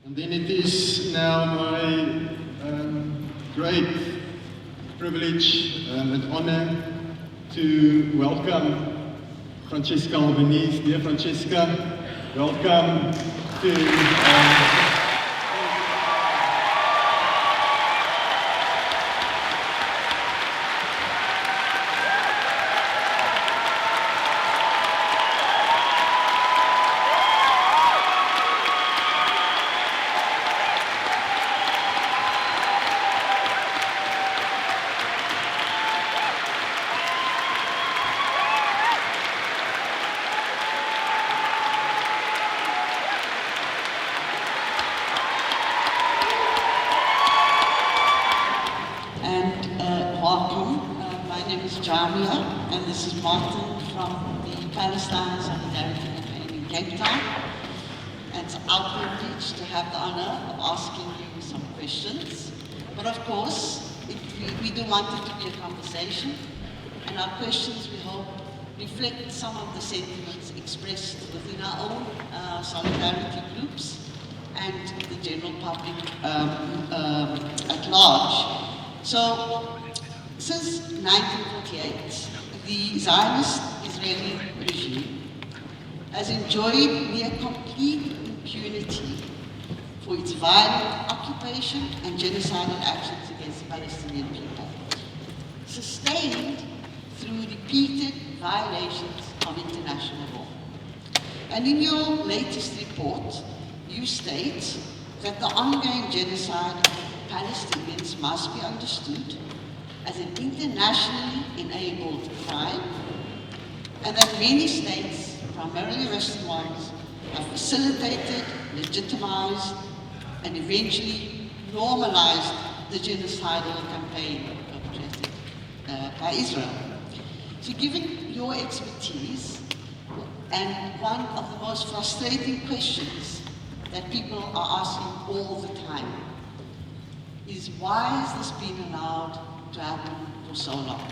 And then it is now my great privilege and honor to welcome Francesca Albanese. Dear Francesca, welcome to and this is Martin from the Palestine Solidarity Campaign in Cape Town. And it's our privilege to have the honor of asking you some questions. But of course, we do want it to be a conversation, and our questions, we hope, reflect some of the sentiments expressed within our own solidarity groups and the general public at large. So, since 1948, the Zionist Israeli regime has enjoyed near complete impunity for its violent occupation and genocidal actions against the Palestinian people, sustained through repeated violations of international law. And in your latest report, you state that the ongoing genocide of Palestinians must be understood as an internationally enabled crime, and that many states, primarily Western ones, have facilitated, legitimized, and eventually normalized the genocidal campaign perpetrated by Israel. So given your expertise, and one of the most frustrating questions that people are asking all the time is, why has this been allowed to happen for so long?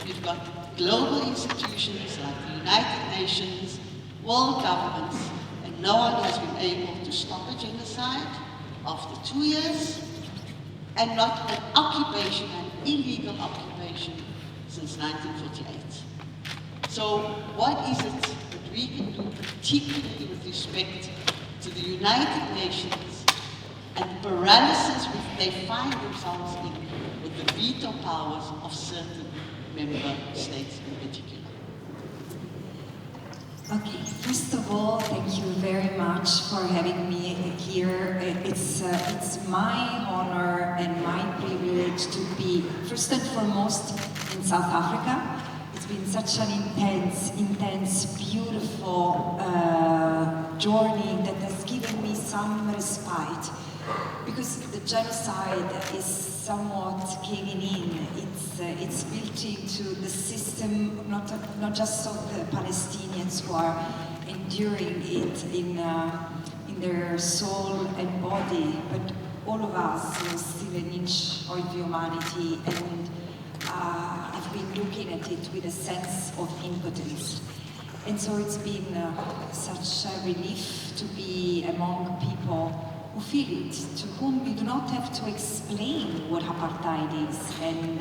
We've got global institutions like the United Nations, world governments, and no one has been able to stop a genocide after 2 years, and not an occupation, an illegal occupation, since 1948. So what is it that we can do, particularly with respect to the United Nations and the paralysis which they find themselves in with the veto powers of certain member states in particular? Okay, first of all, thank you very much for having me here. It's my honor and my privilege to be, first and foremost, in South Africa. It's been such an intense, beautiful journey that has given me some respite, because the genocide is somewhat caving in. It's built into the system, not just of the Palestinians who are enduring it in their soul and body, but all of us who still an inch of humanity, and I've been looking at it with a sense of impotence. And so it's been such a relief to be among people who feel it, to whom you do not have to explain what apartheid is. And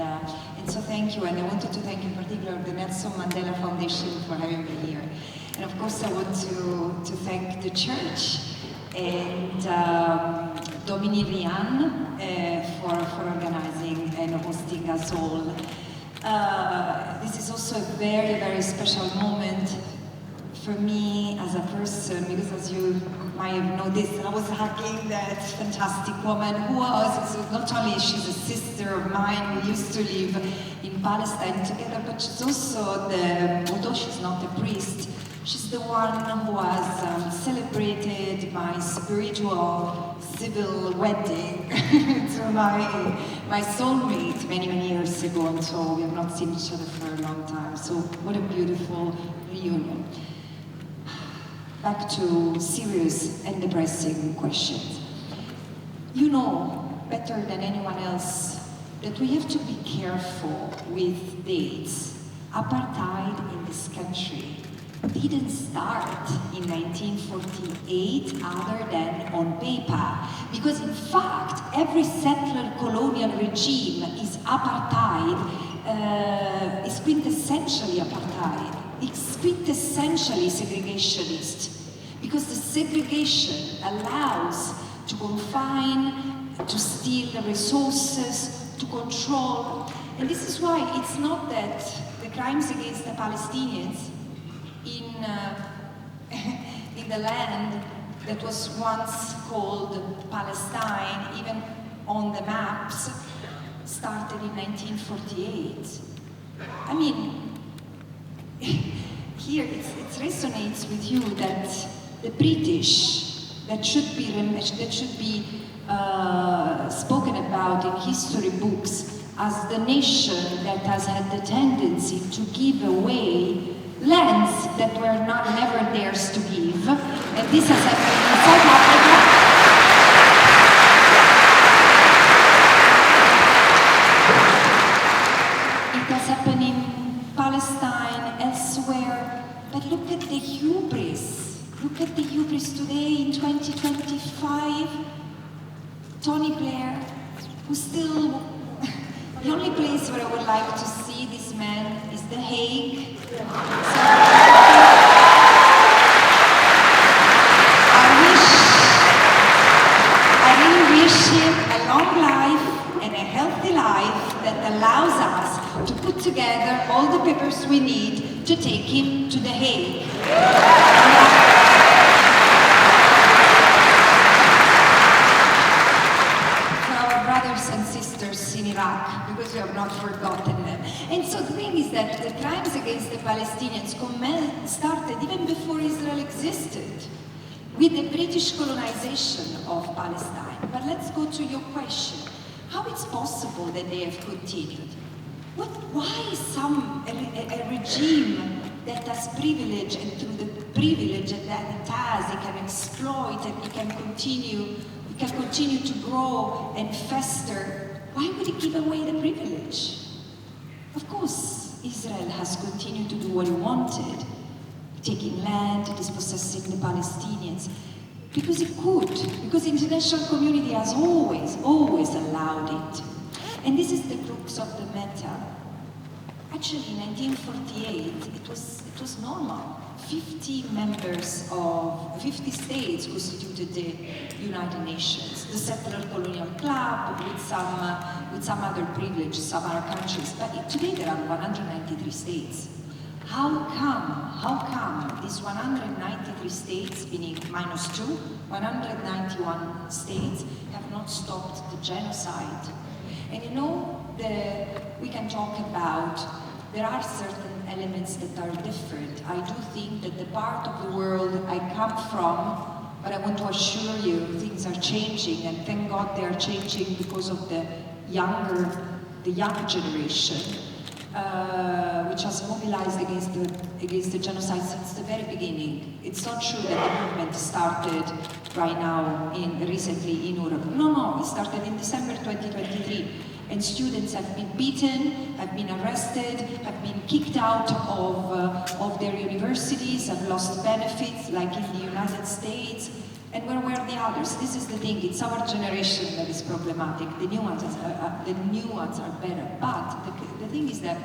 so thank you, and I wanted to thank in particular the Nelson Mandela Foundation for having me here. And of course I want to thank the church and Dominique Rian for organizing and hosting us all. This is also a very, very special moment for me as a person, because as you might have noticed, I was hugging that fantastic woman who was, not only she's a sister of mine, we used to live in Palestine together, but she's also although she's not a priest, she's the one who has celebrated my spiritual civil wedding to my soulmate many years ago, and so we have not seen each other for a long time. So what a beautiful reunion. Back to serious and depressing questions. You know better than anyone else that we have to be careful with dates. Apartheid in this country didn't start in 1948 other than on paper. Because in fact, every settler colonial regime is apartheid, is quintessentially apartheid. It's quintessentially segregationist. Because the segregation allows to confine, to steal resources, to control. And this is why it's not that the crimes against the Palestinians in the land that was once called Palestine, even on the maps, started in 1948. I mean, here it resonates with you that the British, that should be spoken about in history books as the nation that has had the tendency to give away lands that were never theirs to give. And this has happened in South Africa. It has happened in Palestine, elsewhere. But look at the hubris. Look at the hubris today in 2025. Tony Blair, who still, the only place where I would like to see this man is The Hague. I really wish him a long life and a healthy life that allows us to put together all the papers we need to take him to The Hague. And sisters in Iraq, because we have not forgotten them. And so the thing is that the crimes against the Palestinians started even before Israel existed, with the British colonization of Palestine. But let's go to your question. How it's possible that they have continued? Why a regime that has privilege, and through the privilege that it has, it can exploit and it can continue to grow and fester, why would it give away the privilege? Of course, Israel has continued to do what it wanted, taking land, dispossessing the Palestinians, because it could, because the international community has always allowed it. And this is the crux of the matter. Actually, in 1948, it was normal. 50 states constituted the United Nations, the Settler Colonial Club with some other privileges, some other countries. But today there are 193 states. How come these 193 states, meaning -2, 191 states, have not stopped the genocide? And you know, we can talk about, there are certain elements that are different. I do think that the part of the world I come from, but I want to assure you, things are changing, and thank God they are changing because of the young generation, which has mobilized against the genocide since the very beginning. It's not true that the movement started right now, recently in Europe. No, it started in December 2023. And students have been beaten, have been arrested, have been kicked out of their universities, have lost benefits, like in the United States. And where were the others? This is the thing, it's our generation that is problematic. The new ones are better. But the thing is that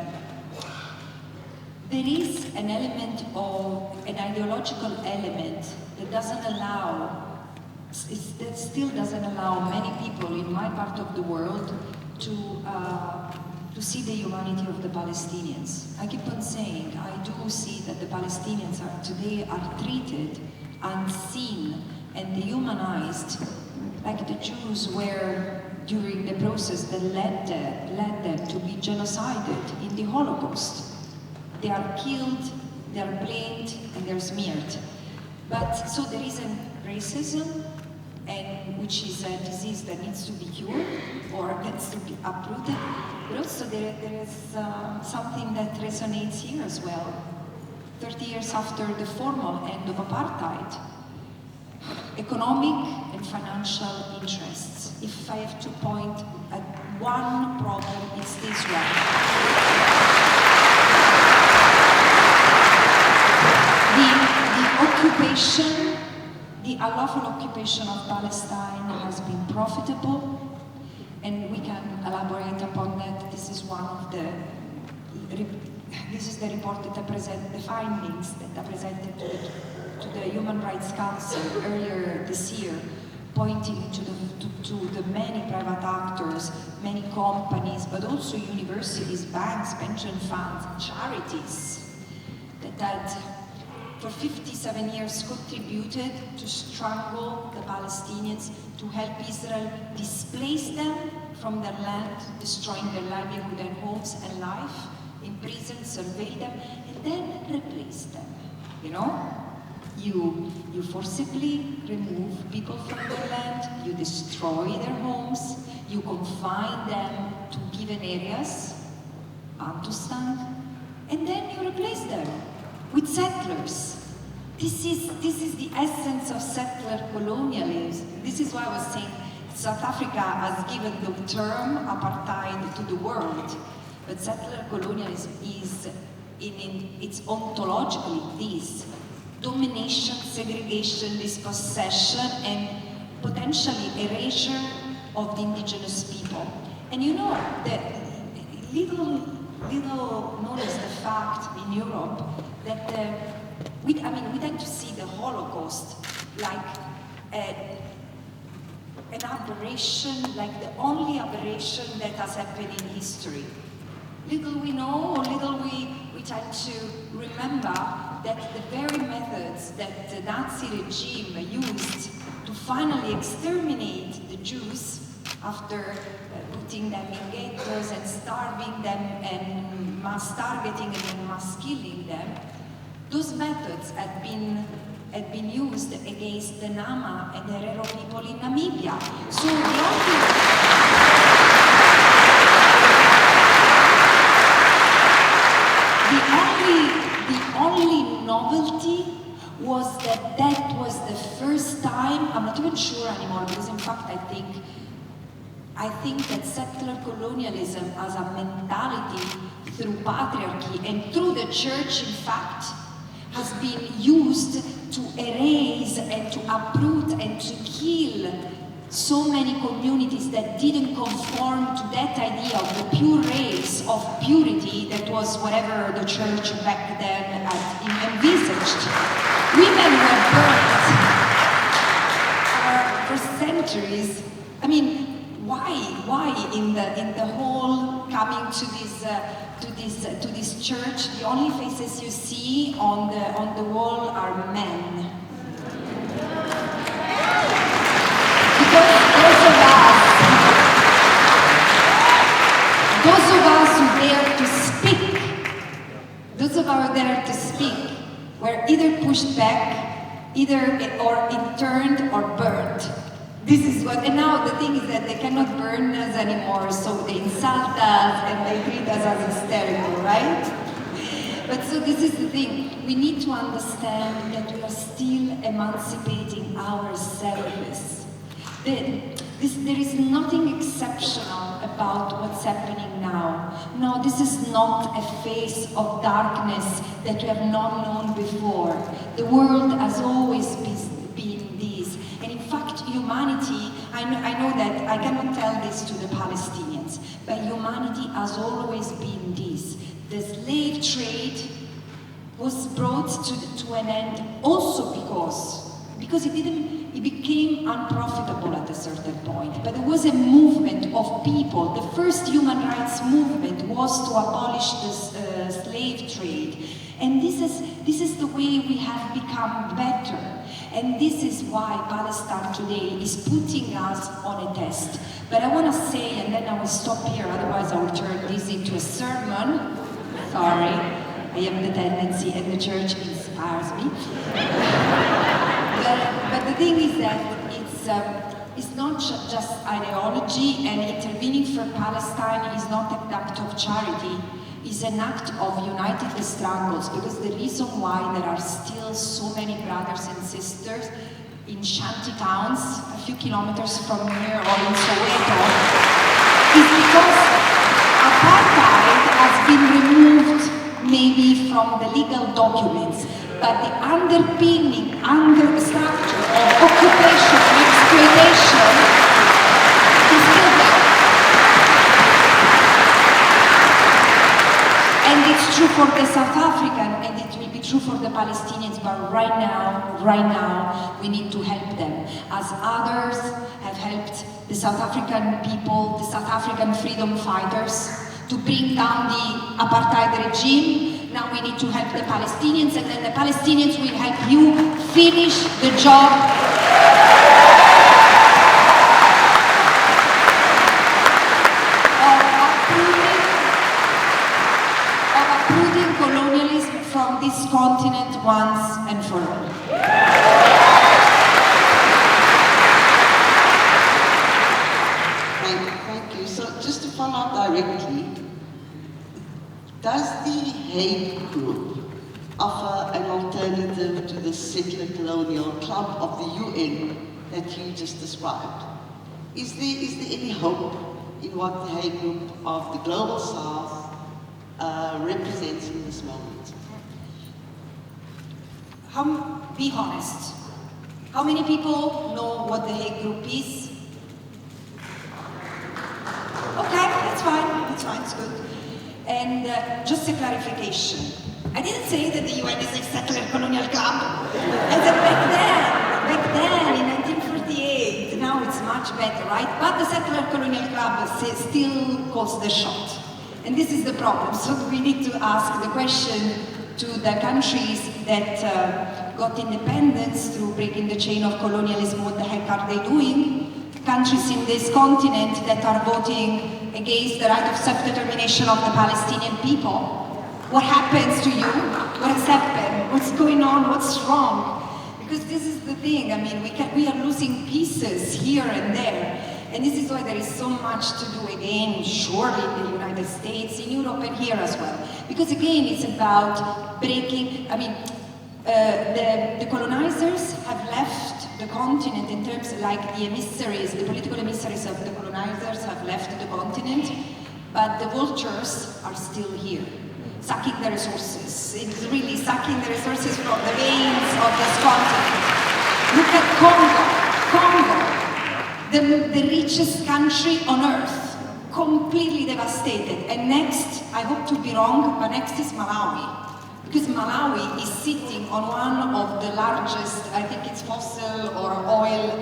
there is an element of, an ideological element that still doesn't allow many people in my part of the world to see the humanity of the Palestinians. I keep on saying, I do see that the Palestinians today are treated, unseen, and dehumanized, like the Jews were during the process that led them to be genocided in the Holocaust. They are killed, they are blamed, and they're smeared. But so there is a racism, and which is a disease that needs to be cured or needs to be uprooted. But also there is something that resonates here as well. 30 years after the formal end of apartheid, economic and financial interests. If I have to point at one problem, it's this one. occupation, the unlawful occupation of Palestine has been profitable, and we can elaborate upon that. This is one of the report that I present, the findings that I presented to the Human Rights Council earlier this year, pointing to the many private actors, many companies, but also universities, banks, pension funds, charities that for 57 years contributed to strangle the Palestinians, to help Israel displace them from their land, destroying their livelihood and homes and life, imprison, surveil them, and then replace them. You know? You forcibly remove people from their land, you destroy their homes, you confine them to given areas, Bantustan, and then you replace them with settlers. This is the essence of settler colonialism. This is why I was saying South Africa has given the term apartheid to the world, but settler colonialism is, it's ontologically this. Domination, segregation, dispossession, and potentially erasure of the indigenous people. And you know, the little known is the fact in Europe that we tend to see the Holocaust like an aberration, like the only aberration that has happened in history. Little we know, or little we tend to remember that the very methods that the Nazi regime used to finally exterminate the Jews after putting them in ghettos and starving them and mass targeting and mass killing them, those methods had been used against the Nama and Herero people in Namibia. So the only novelty was that was the first time, I'm not even sure anymore, because in fact I think that settler colonialism as a mentality through patriarchy and through the church, in fact, has been used to erase and to uproot and to kill so many communities that didn't conform to that idea of the pure race of purity that was whatever the church back then had envisaged. Women were burned for centuries. I mean, why in the whole coming to this church, the only faces you see on the wall are men? Because those of us who dare to speak, were either pushed back, or interned or burned. This is what, and now the thing is that they cannot burn us anymore, so they insult us and they treat us as hysterical, right? But so this is the thing, we need to understand that we are still emancipating ourselves. There is nothing exceptional about what's happening now. No, this is not a phase of darkness that we have not known before. The world has always been this. And in fact, humanity, I know that I cannot tell this to the Palestinians, but humanity has always been this. The slave trade was brought to an end also because it became unprofitable at a certain point. But there was a movement of people. The first human rights movement was to abolish the slave trade. And this is the way we have become better. And this is why Palestine today is putting us on a test. But I want to say, and then I will stop here, otherwise I will turn this into a sermon. Sorry, I have the tendency, and the church inspires me. But the thing is that it's not just ideology, and intervening for Palestine is not an act of charity. It's an act of uniting the struggles, because the reason why there are still so many brothers and sisters in shanty towns a few kilometers from here or in Soweto is because apartheid has been removed maybe from the legal documents, but the underpinning structure of occupation and exploitation is still there. And it's true for the South African, and it will be true for the Palestinians, but right now, we need to help them. As others have helped the South African people, the South African freedom fighters, to bring down the apartheid regime, now we need to help the Palestinians, and then the Palestinians will help you finish the job colonialism from this continent once and for all. Thank you. So just to follow up directly, does the Hague Group offer an alternative to the settler colonial club of the UN that you just described? Is there any hope in what the Hague Group of the Global South represents in this moment? Be honest. How many people know what the Hague Group is? Okay, that's fine, it's good. And just a clarification. I didn't say that the UN is a settler colonial club. I said back then, in 1948, now it's much better, right? But the settler colonial club still calls the shot. And this is the problem. So we need to ask the question to the countries that got independence through breaking the chain of colonialism, what the heck are they doing? Countries in this continent that are voting against the right of self-determination of the Palestinian people. What happens to you? What has happened? What's going on? What's wrong? Because this is the thing, I mean, we are losing pieces here and there. And this is why there is so much to do again, surely in the United States, in Europe and here as well. Because again, it's about breaking, I mean, the colonizers have left the continent in terms like the emissaries, the political emissaries of the colonizers have left the continent, but the vultures are still here, sucking the resources. It's really sucking the resources from the veins of this continent. Look at Congo, the richest country on earth, completely devastated. And next, I hope to be wrong, but next is Malawi. Because Malawi is sitting on one of the largest, I think it's fossil or oil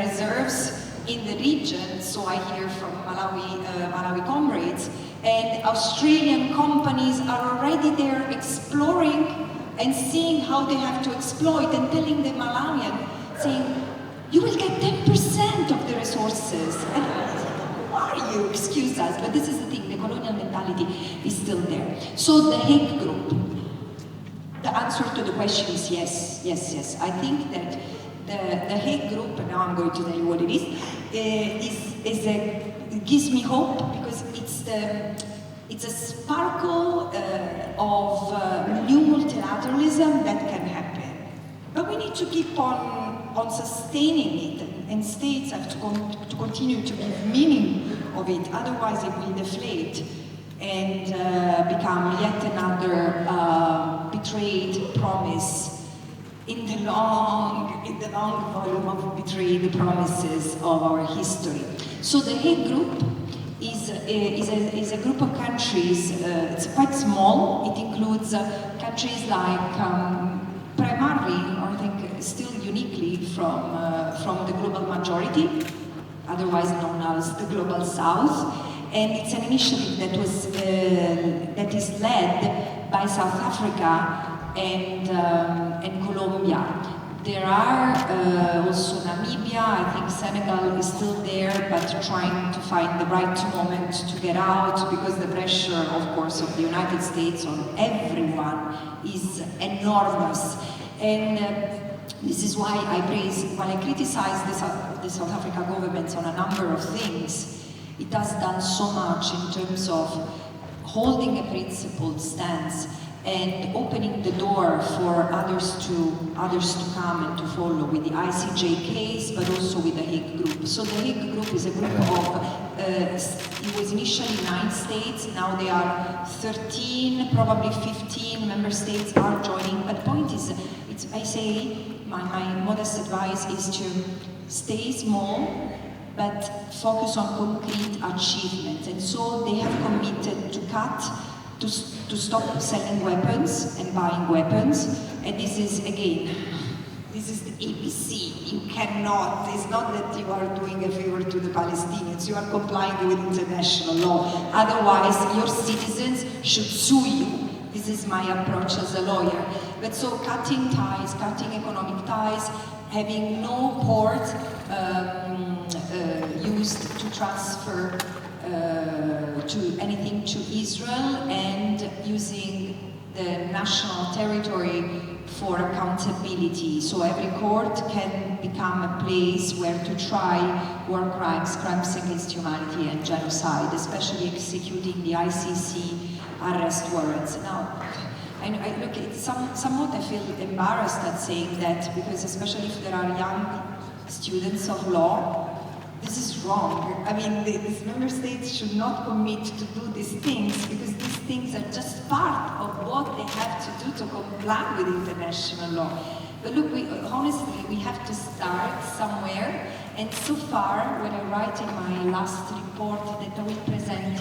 reserves in the region, so I hear from Malawi comrades. And Australian companies are already there exploring and seeing how they have to exploit and telling the Malawian, saying, you will get 10% of the resources. And who are you? Excuse us, but this is the thing, the colonial mentality is still there. So the Hague Group, the answer to the question is yes, yes, yes. I think that the Hague Group, and now I'm going to tell you what it is it gives me hope because it's a sparkle of new multilateralism that can happen. But we need to keep on sustaining it, and states have to continue to give meaning of it, otherwise it will deflate and become yet another betrayed promise in the long volume of betrayed promises of our history. So the Hague Group is a group of countries, it's quite small, it includes countries like primarily, or I think still uniquely, from the global majority, otherwise known as the Global South, and it's an initiative that is led by South Africa and Colombia. There are also Namibia, I think Senegal is still there, but trying to find the right moment to get out, because the pressure, of course, of the United States on everyone is enormous. And this is why while I criticize the South Africa government on a number of things, it has done so much in terms of holding a principled stance and opening the door for others to come and to follow with the ICJ case, but also with the Hague Group. So the Hague Group is a group of, it was initially 9 states, now they are 13, probably 15 member states are joining. But the point is, I say, my modest advice is to stay small, but focus on concrete achievements. And so they have committed to cut, to stop selling weapons and buying weapons. And this is, again, this is the ABC. You cannot, it's not that you are doing a favor to the Palestinians, you are complying with international law. Otherwise, your citizens should sue you. This is my approach as a lawyer. But so cutting ties, cutting economic ties, having no port used to transfer to anything to Israel, and using the national territory for accountability. So every court can become a place where to try war crimes, crimes against humanity and genocide, especially executing the ICC arrest warrants. Now, I look, somewhat I feel embarrassed at saying that, because especially if there are young students of law, this is wrong. I mean, these member states should not commit to do these things, because these things are just part of what they have to do to comply with international law. But look, honestly, we have to start somewhere. And so far, when I write in my last report that I will present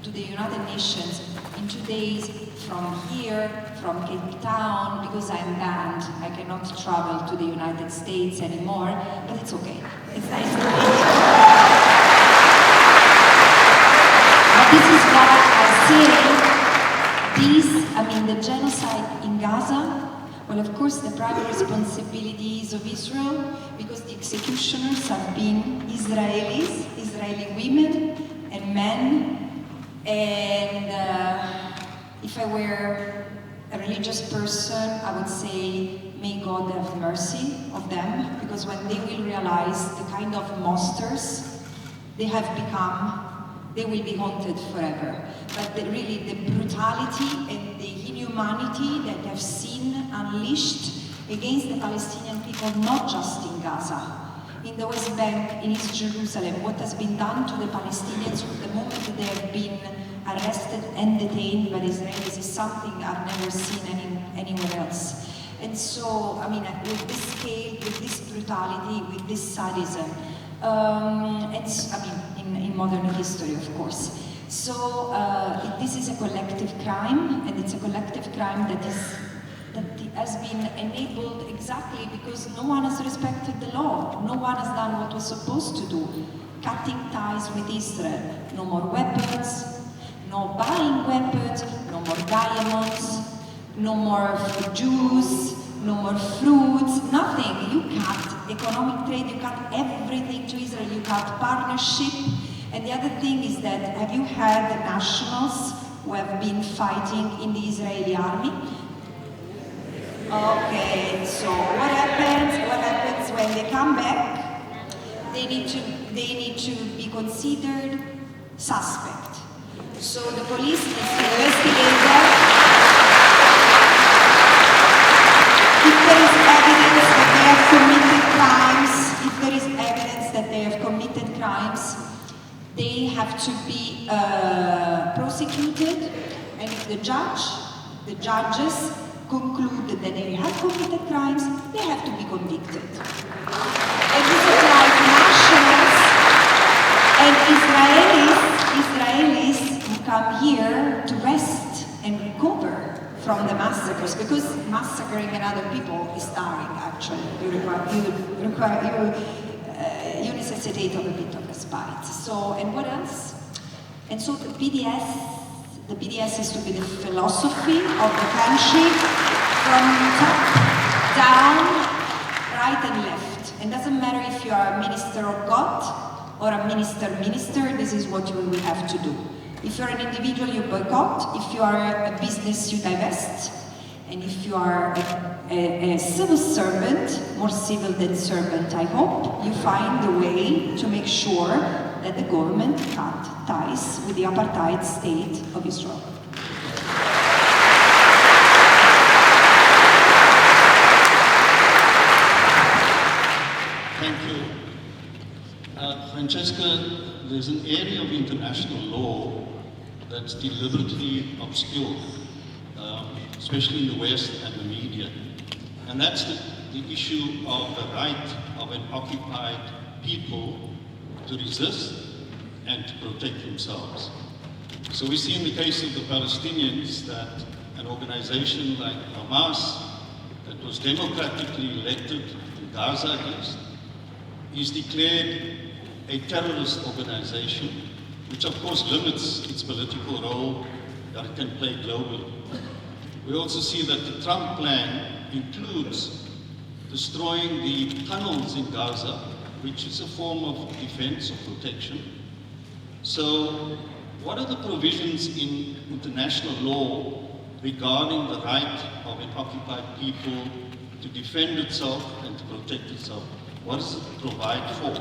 to the United Nations in 2 days from here, from Cape Town, because I'm banned. I cannot travel to the United States anymore, but it's okay. It's nice to meet you. But this is what I say. The genocide in Gaza, well, of course, the primary responsibility is of Israel, because the executioners have been Israelis, Israeli women and men. And if I were a religious person, I would say, may God have mercy of them, because when they will realize the kind of monsters they have become, they will be haunted forever. But really, the brutality and the inhumanity that they have seen unleashed against the Palestinian people, not just in Gaza, in the West Bank, in East Jerusalem, what has been done to the Palestinians from the moment that they have been arrested and detained by the Israelis is something I've never seen anywhere else. And so, with this scale, with this brutality, with this sadism, in modern history, of course. So this is a collective crime, and it's a collective crime that has been enabled exactly because no one has respected the law. No one has done what was supposed to do. Cutting ties with Israel. No more weapons, no buying weapons, no more diamonds, no more Jews, no more fruits, nothing. You cut economic trade, you cut everything to Israel, you cut partnership. And the other thing is that, have you had the nationals who have been fighting in the Israeli army? Okay, so what happens when they come back? They need to be considered suspect. So the police needs to investigate that. If there is evidence that they have committed crimes, they have to be prosecuted, and if the judges conclude that they have committed crimes, they have to be convicted. And this is like nationals and Israelis who come here to rest and recover from the massacres, because massacring another people is tiring, actually. You necessitate of a bit of respite. So, and what else? And so the BDS is to be the philosophy of the country, from top down, right and left. And doesn't matter if you are a minister of God or a minister, this is what you will have to do. If you're an individual, you boycott. If you are a business, you divest. And if you are a civil servant, more civil than servant, I hope, you find a way to make sure that the government cut ties with the apartheid state of Israel. Thank you. Francesca, there's an area of international law that's deliberately obscure, especially in the West and the media. And that's the issue of the right of an occupied people to resist and to protect themselves. So we see in the case of the Palestinians that an organization like Hamas, that was democratically elected in Gaza at least, is declared a terrorist organization, which of course limits its political role that it can play globally. We also see that the Trump plan includes destroying the tunnels in Gaza, which is a form of defense or protection. So what are the provisions in international law regarding the right of an occupied people to defend itself and to protect itself? What does it provide for?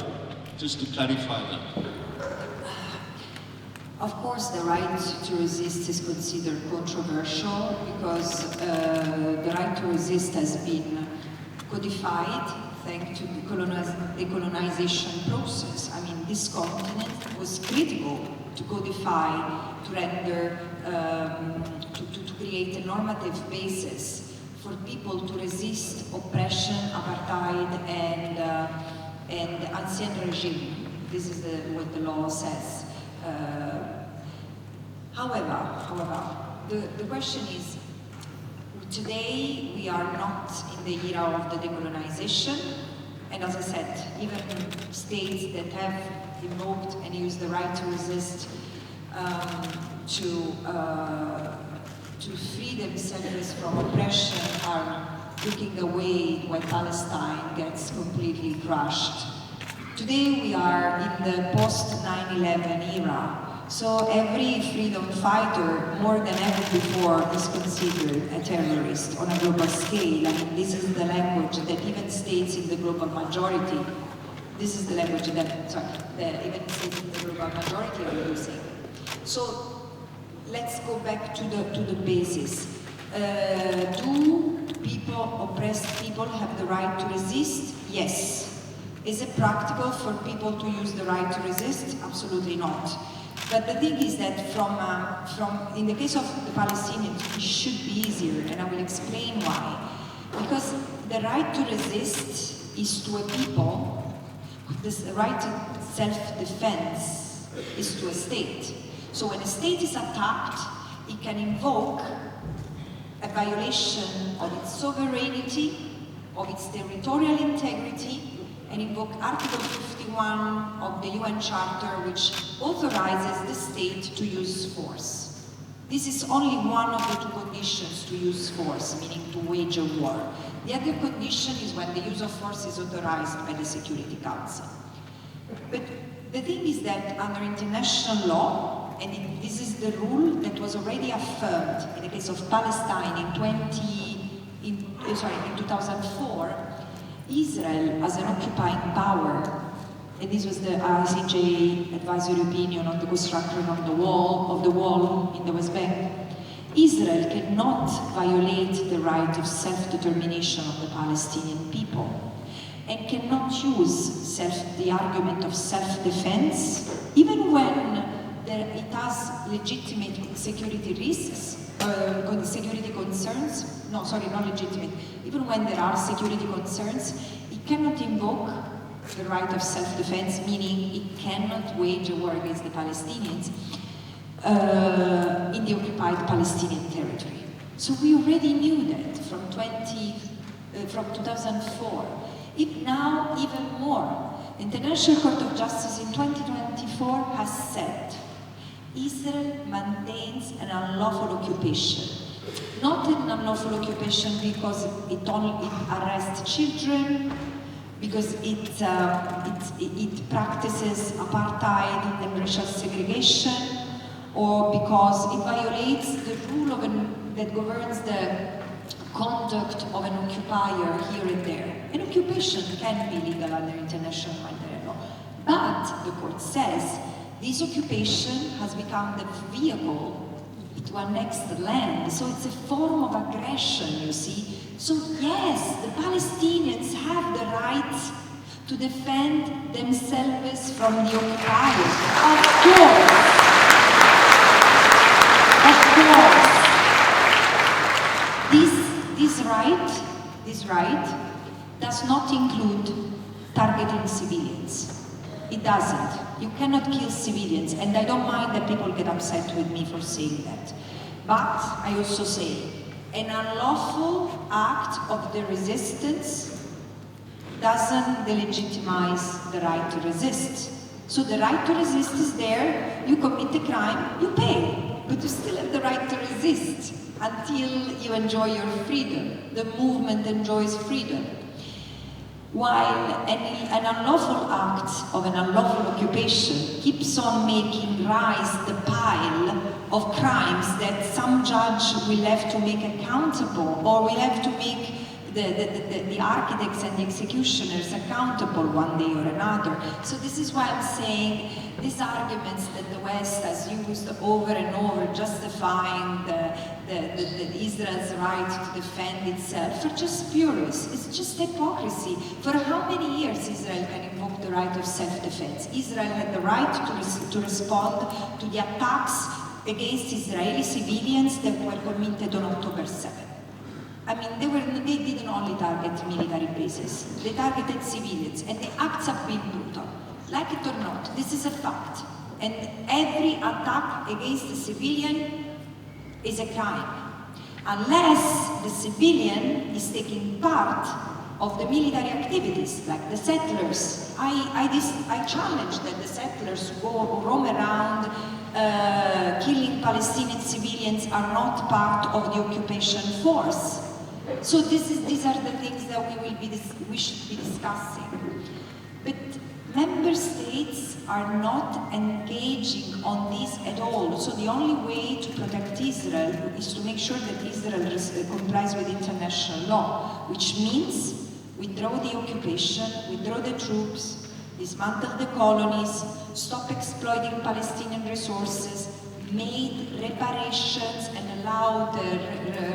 Just to clarify that. Of course, the right to resist is considered controversial because the right to resist has been codified thanks to the colonization process. I mean, this continent was critical to codify, to render, to create a normative basis for people to resist oppression, apartheid, and ancien regime. This is what the law says. However, the question is, today we are not in the era of the decolonization, and as I said, even states that have invoked and used the right to resist to free themselves from oppression are looking away while Palestine gets completely crushed. Today we are in the post-9/11 era, so every freedom fighter, more than ever before, is considered a terrorist on a global scale. I mean, this is the language that even states in the global majority, this is the language that even states in the global majority are using. So let's go back to the basis. Do oppressed people have the right to resist? Yes. Is it practical for people to use the right to resist? Absolutely not. But the thing is that in the case of the Palestinians, it should be easier, and I will explain why. Because the right to resist is to a people, the right to self-defense is to a state. So when a state is attacked, it can invoke a violation of its sovereignty, of its territorial integrity, and invoke Article 51 of the UN Charter, which authorizes the state to use force. This is only one of the two conditions to use force, meaning to wage a war. The other condition is when the use of force is authorized by the Security Council. But the thing is that under international law, and this is the rule that was already affirmed in the case of Palestine in 2004, Israel as an occupying power, and this was the ICJ advisory opinion on the construction of the wall in the West Bank, Israel cannot violate the right of self-determination of the Palestinian people and cannot use the argument of self-defense, even when it has legitimate security risks, security concerns. No, sorry, not legitimate. Even when there are security concerns, it cannot invoke the right of self-defense, meaning it cannot wage a war against the Palestinians in the occupied Palestinian territory. So we already knew that from 2004. If now, even more. International Court of Justice in 2024 has said Israel maintains an unlawful occupation. Not an unlawful occupation because it arrests children, because it practices apartheid and racial segregation, or because it violates the rule that governs the conduct of an occupier here and there. An occupation can be legal under international humanitarian law, but the court says this occupation has become the vehicle to annex the land, so it's a form of aggression, you see. So yes, the Palestinians have the right to defend themselves from the occupiers. Of course. This right does not include targeting civilians. It doesn't. You cannot kill civilians, and I don't mind that people get upset with me for saying that. But I also say, an unlawful act of the resistance doesn't delegitimize the right to resist. So the right to resist is there, you commit a crime, you pay, but you still have the right to resist until you enjoy your freedom. The movement enjoys freedom. While an unlawful act of an unlawful occupation keeps on making rise the pile of crimes that some judge will have to make accountable, or will have to make the architects and the executioners accountable one day or another. So this is why I'm saying these arguments that the West has used over and over, justifying Israel's right to defend itself, are just spurious. It's just hypocrisy. For how many years Israel can invoke the right of self-defense? Israel had the right to respond to the attacks against Israeli civilians that were committed on October 7. I mean, they didn't only target military bases, they targeted civilians, and the acts have been brutal. Like it or not, this is a fact. And every attack against a civilian is a crime. Unless the civilian is taking part of the military activities, like the settlers. I challenge that the settlers roam around killing Palestinian civilians are not part of the occupation force. So these are the things that we should be discussing. But member states are not engaging on this at all. So the only way to protect Israel is to make sure that Israel complies with international law, which means withdraw the occupation, withdraw the troops, dismantle the colonies, stop exploiting Palestinian resources, made reparations and allowed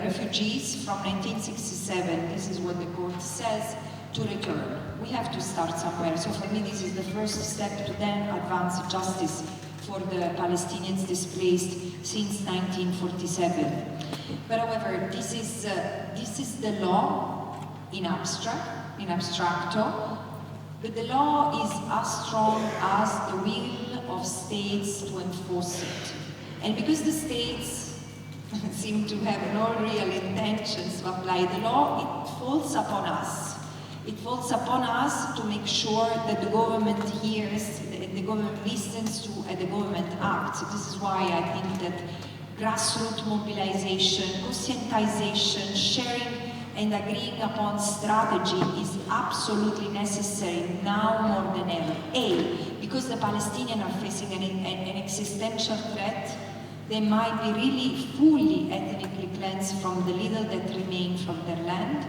refugees from 1967, this is what the court says, to return. We have to start somewhere. So for me, this is the first step to then advance justice for the Palestinians displaced since 1947. But however, this is the law in abstracto, but the law is as strong as the will of states to enforce it. And because the states seem to have no real intentions to apply the law, it falls upon us. It falls upon us to make sure that the government hears, the government listens to, and the government acts. This is why I think that grassroots mobilization, conscientization, sharing and agreeing upon strategy is absolutely necessary now more than ever. A, because the Palestinians are facing an existential threat. They might be really fully ethnically cleansed from the little that remains from their land,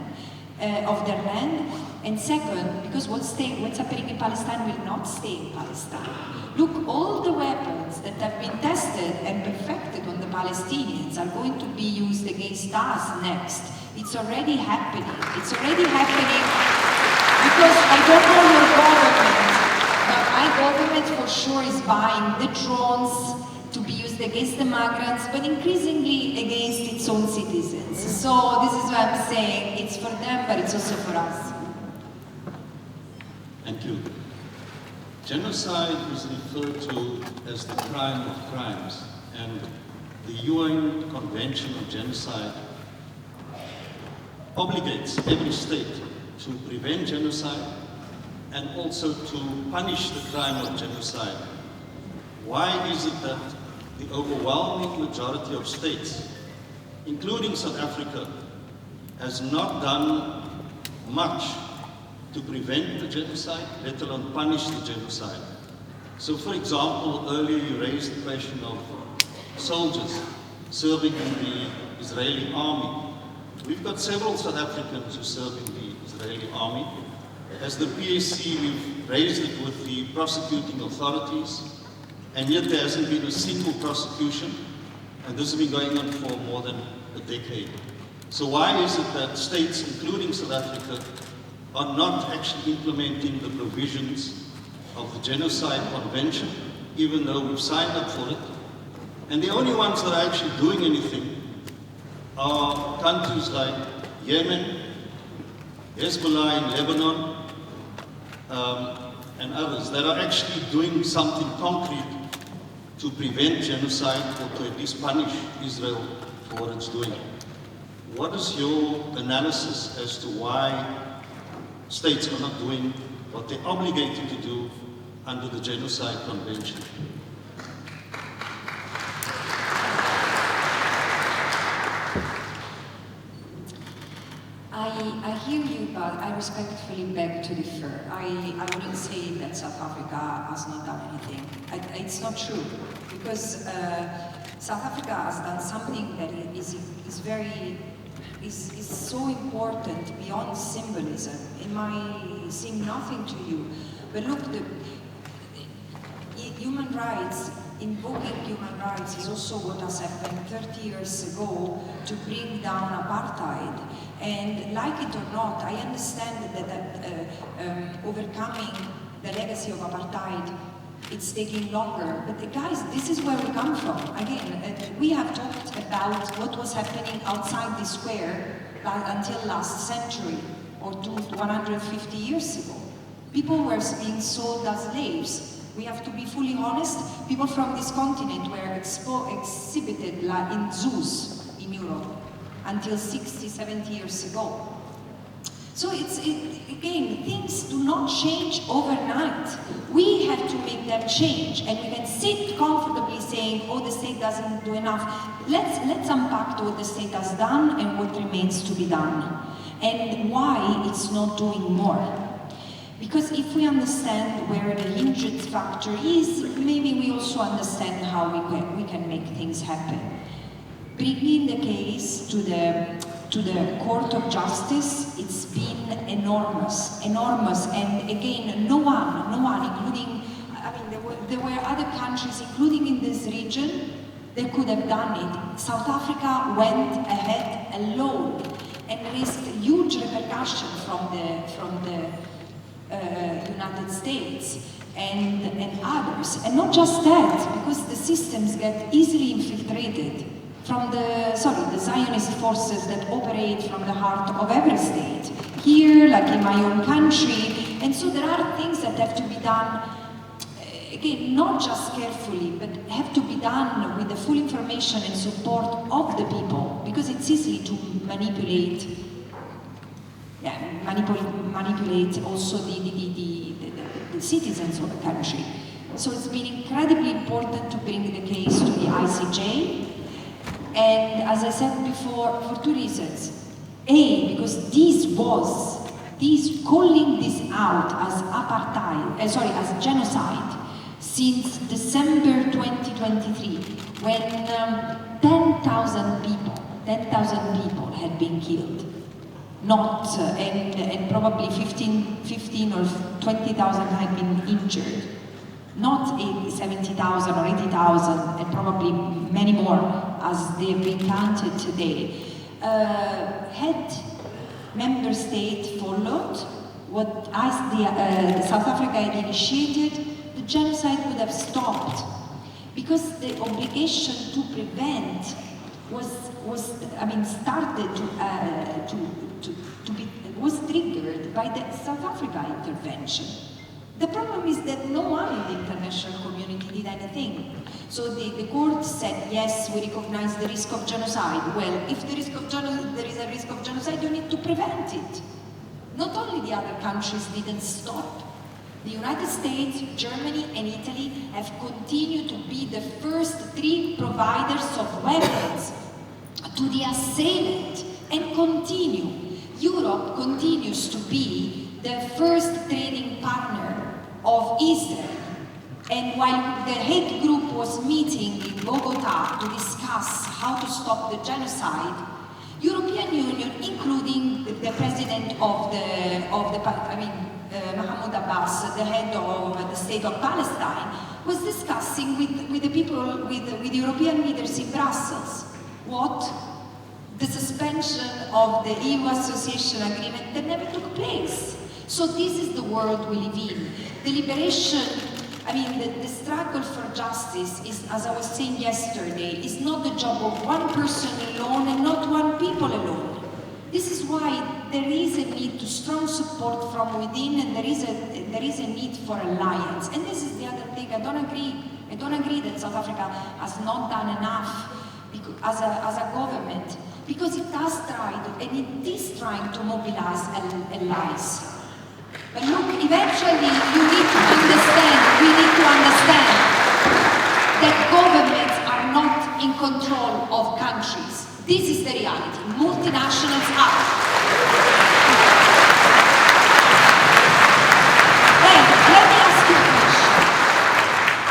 and second, because what's happening in Palestine will not stay in Palestine. Look, all the weapons that have been tested and perfected on the Palestinians are going to be used against us next. It's already happening. It's already happening because I don't know your government, but my government for sure is buying the drones to be used against the migrants, but increasingly against its own citizens. So this is what I'm saying. It's for them, but it's also for us. Thank you. Genocide is referred to as the crime of crimes, and the UN Convention on Genocide obligates every state to prevent genocide and also to punish the crime of genocide. Why is it that the overwhelming majority of states, including South Africa, has not done much to prevent the genocide, let alone punish the genocide? So, for example, earlier you raised the question of soldiers serving in the Israeli army. We've got several South Africans who serve in the Israeli army. As the PAC, we've raised it with the prosecuting authorities, and yet there hasn't been a single prosecution, and this has been going on for more than a decade. So why is it that states, including South Africa, are not actually implementing the provisions of the Genocide Convention, even though we've signed up for it. And the only ones that are actually doing anything are countries like Yemen, Hezbollah in Lebanon, and others that are actually doing something concrete to prevent genocide or to at least punish Israel for what it's doing. What is your analysis as to why states are not doing what they're obligated to do under the Genocide Convention? I hear you, but I respectfully beg to differ. I wouldn't say that South Africa has not done anything. It's not true, because South Africa has done something that is so important beyond symbolism. It might seem nothing to you, but look, human rights, invoking human rights is also what has happened 30 years ago to bring down apartheid. And like it or not, I understand that overcoming the legacy of apartheid, it's taking longer. But guys, this is where we come from. Again, we have talked about what was happening outside the square until last century, or 150 years ago. People were being sold as slaves. We have to be fully honest. People from this continent were exhibited in zoos in Europe until 60, 70 years ago. So again, things do not change overnight. We have to make them change, and we can sit comfortably saying, oh, the state doesn't do enough. Let's unpack what the state has done and what remains to be done, and why it's not doing more. Because if we understand where the hinged factor is, maybe we also understand how we can make things happen. Bringing the case to the Court of Justice, it's been enormous, and again, no one, including, I mean, there were other countries, including in this region, that could have done it. South Africa went ahead alone and risked huge repercussions from the United States and others. And not just that, because the systems get easily infiltrated from the Zionist forces that operate from the heart of every state, here, like in my own country. And so there are things that have to be done, again, not just carefully, but have to be done with the full information and support of the people, because it's easy to manipulate also the citizens of the country. So it's been incredibly important to bring the case to the ICJ. And as I said before, for two reasons. A, because calling this out as apartheid, as genocide, since December 2023, when 10,000 people had been killed. And probably 15 or 20,000 had been injured. Not 70,000 or 80,000, and probably many more as they've been counted today. Had member state followed what South Africa had initiated, the genocide would have stopped, because the obligation to prevent was triggered by the South Africa intervention. The problem is that no one in the international community did anything. So the court said, yes, we recognize the risk of genocide. Well, if there is a risk of genocide, you need to prevent it. Not only the other countries didn't stop. The United States, Germany, and Italy have continued to be the first three providers of weapons to the assailant, and continue. Europe continues to be the first trading partner of Israel. And while the hate group was meeting in Bogota to discuss how to stop the genocide, European Union, including the president Mahmoud Abbas, the head of the state of Palestine, was discussing with the people, with European leaders in Brussels, what? The suspension of the EU association agreement that never took place. So this is the world we live in. The liberation, I mean, the struggle for justice is, as I was saying yesterday, is not the job of one person alone and not one people alone. This is why there is a need to strong support from within, and there is a need for alliance. And this is the other thing. I don't agree that South Africa has not done enough as a government, because it does try to, and it is trying to mobilize allies. But look, eventually we need to understand that governments are not in control of countries. This is the reality. Multinationals are. Then,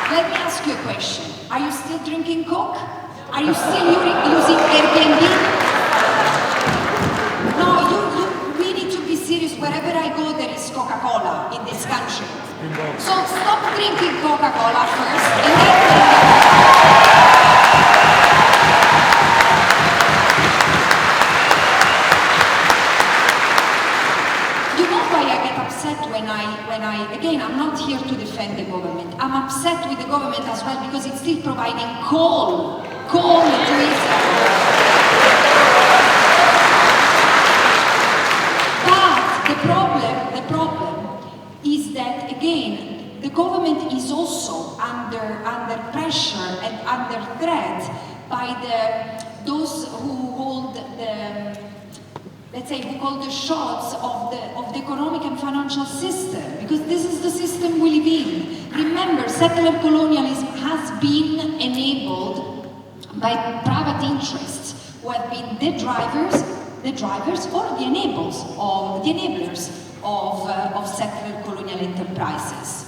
let me ask you a question. Are you still drinking Coke? Are you still using Airbnb? No, we need to be serious. Wherever I go, there is Coca-Cola in this country. So stop drinking Coca-Cola first, and then again, I'm not here to defend the government. I'm upset with the government as well because it's still providing coal to Israel. But the problem is that, again, the government is also under pressure and under threat by those who hold the, let's say, who call the shots of the economic and financial system, because this is the system we live in. Remember, settler colonialism has been enabled by private interests who have been the drivers or the enablers of settler colonial enterprises.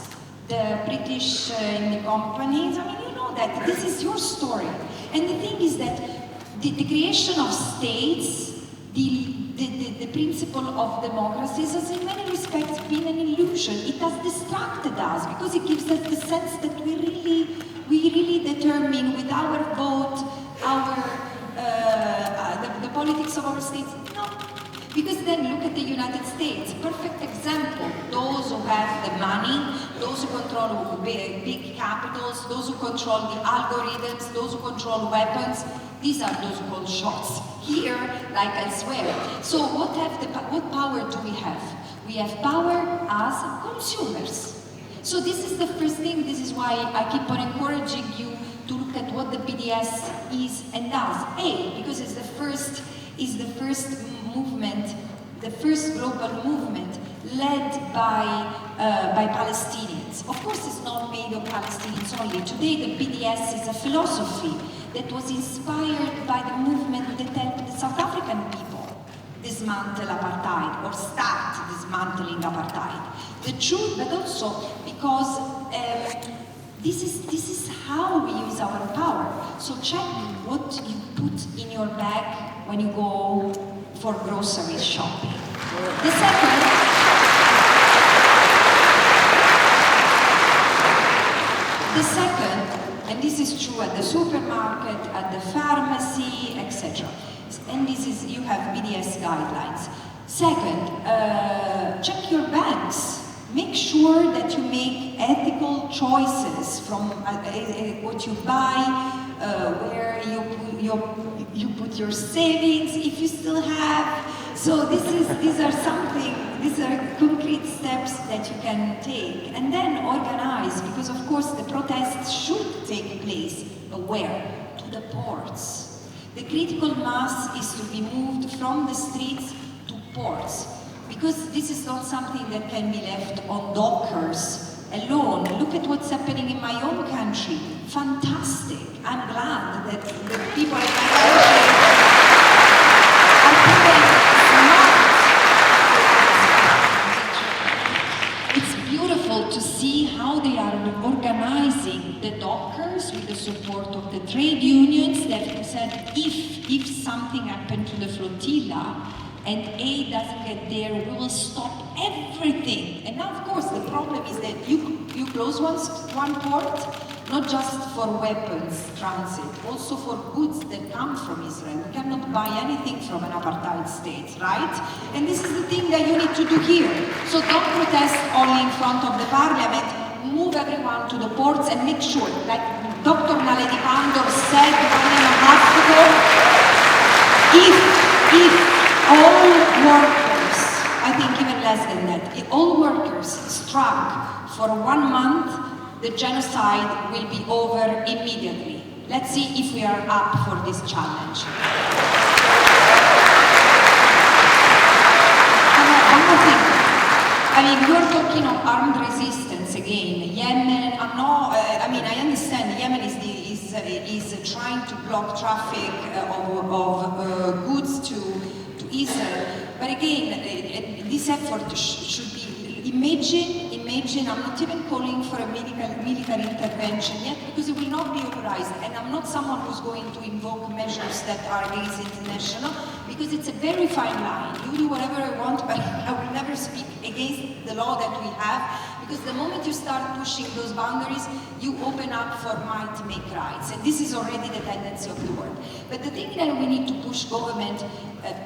The British in the companies, I mean, you know that this is your story. And the thing is that the creation of states, the principle of democracies has in many respects been an illusion. It has distracted us because it gives us the sense that we really determine with our vote the politics of our states. No, because then look at the United States, perfect example. Those who have the money, those who control big capitals, those who control the algorithms, those who control weapons. These are those who call shots. Here, like elsewhere. So what power do we have? We have power as consumers. So this is the first thing. This is why I keep on encouraging you to look at what the PDS is and does. Because it's the first movement, the first global movement led by Palestinians. Of course, it's not made of Palestinians only. Today, the PDS is a philosophy that was inspired by the movement that helped the South African people dismantle apartheid or start dismantling apartheid. The truth, but also because this is how we use our power. So check what you put in your bag when you go for grocery shopping. The second, and this is true at the supermarket, at the pharmacy, etc. And this is, you have BDS guidelines. Second, check your banks. Make sure that you make ethical choices from what you buy, where you put your savings, if you still have. So these are concrete steps that you can take. And then organize, because of course the protests should take place. But where? To the ports. The critical mass is to be moved from the streets to ports. Because this is not something that can be left on dockers alone. Look at what's happening in my own country. Fantastic. I'm glad that the people in my country are doing smart. It's beautiful to see how they are organizing the dockers with the support of the trade unions that said if something happened to the flotilla, and aid doesn't get there, we will stop everything. And now, of course, the problem is that you close one port, not just for weapons transit, also for goods that come from Israel. We cannot buy anything from an apartheid state, right? And this is the thing that you need to do here. So don't protest only in front of the parliament, move everyone to the ports and make sure, like Dr. Naledi Pandor said 1.5 ago, if all workers, I think even less than that, if all workers struck for 1 month, the genocide will be over immediately. Let's see if we are up for this challenge. One more thing. I mean, we're talking of armed resistance again. Yemen, I understand Yemen is trying to block traffic of goods to Israel. But again, this effort should be, imagine, I'm not even calling for a military intervention yet, because it will not be authorized. And I'm not someone who's going to invoke measures that are against international, because it's a very fine line. You do whatever I want, but I will never speak against the law that we have, because the moment you start pushing those boundaries, you open up for might make rights. And this is already the tendency of the world. But the thing that we need to push government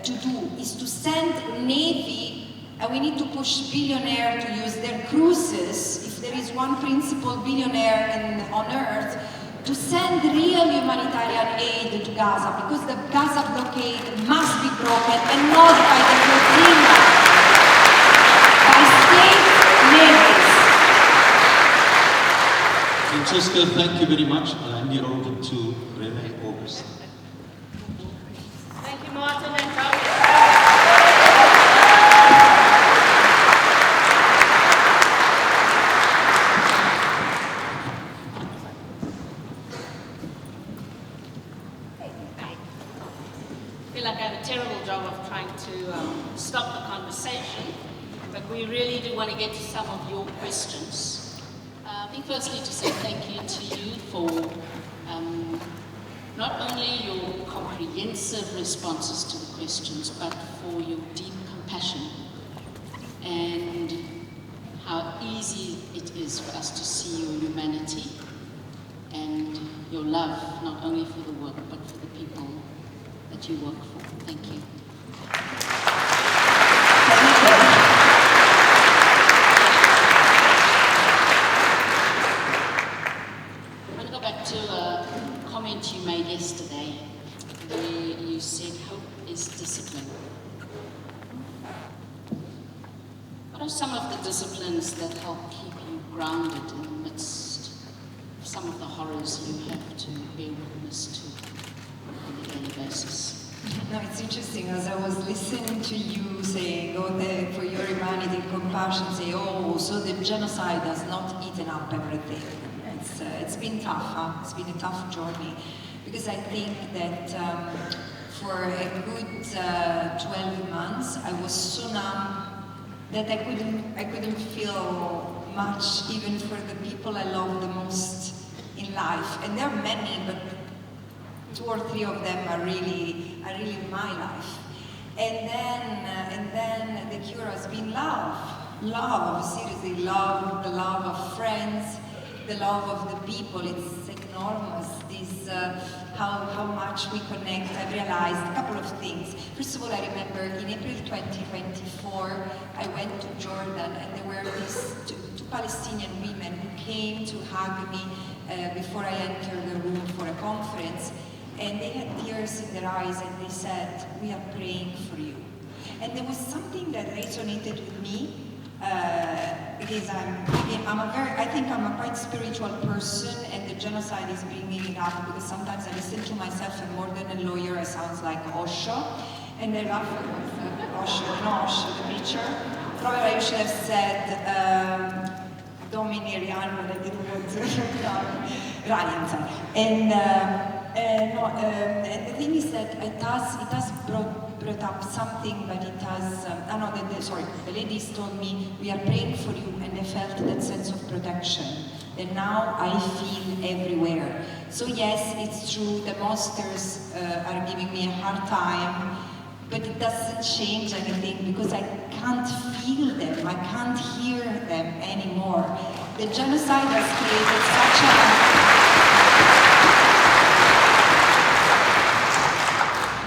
to do is to send Navy, and we need to push billionaires to use their cruises, if there is one principal billionaire on earth, to send real humanitarian aid to Gaza, because the Gaza blockade must be broken, and not by the flotilla, by state navies. Francesca, thank you very much. I'll hand you over to Rene August. Thank you, Martin and Tommy. I feel like I have a terrible job of trying to stop the conversation, but we really do want to get to some of your questions. I think firstly to say thank you to you for not only your comprehensive responses to the questions, but for your deep compassion and how easy it is for us to see your humanity and your love, not only for the work, but for the people that you work for. Thank you. I'm going to go back to a comment you made yesterday, where you said hope is discipline. What are some of the disciplines that help keep you grounded in the midst of some of the horrors you have to bear witness to on a daily basis? No, it's interesting, as I was listening to you saying, oh, for your humanity and compassion, say, oh, so the genocide has not eaten up everything. It's been tough, huh? It's been a tough journey, because I think that for a good 12 months, I was so numb that I couldn't feel much, even for the people I love the most in life. And there are many, but 2 or 3 of them are really my life. And then the cure has been love. Love, seriously, love, the love of friends, the love of the people. It's enormous, this, how much we connect. I've realized a couple of things. First of all, I remember in April 2024, I went to Jordan, and there were these two Palestinian women who came to hug me before I entered the room for a conference. And they had tears in their eyes, and they said, "We are praying for you." And there was something that resonated with me, because I think I'm a quite spiritual person, and the genocide is bringing it up, because sometimes I listen to myself, and more than a lawyer, I sound like Osho, and I laugh at Osho, the preacher. Probably I should have said, Domini Rian, but I didn't want to, Ryan, sorry. And the thing is that it has brought up something, but it has, the ladies told me, we are praying for you, and I felt that sense of protection that now I feel everywhere. So yes, it's true, the monsters are giving me a hard time, but it doesn't change anything, because I can't feel them, I can't hear them anymore. The genocide has created such a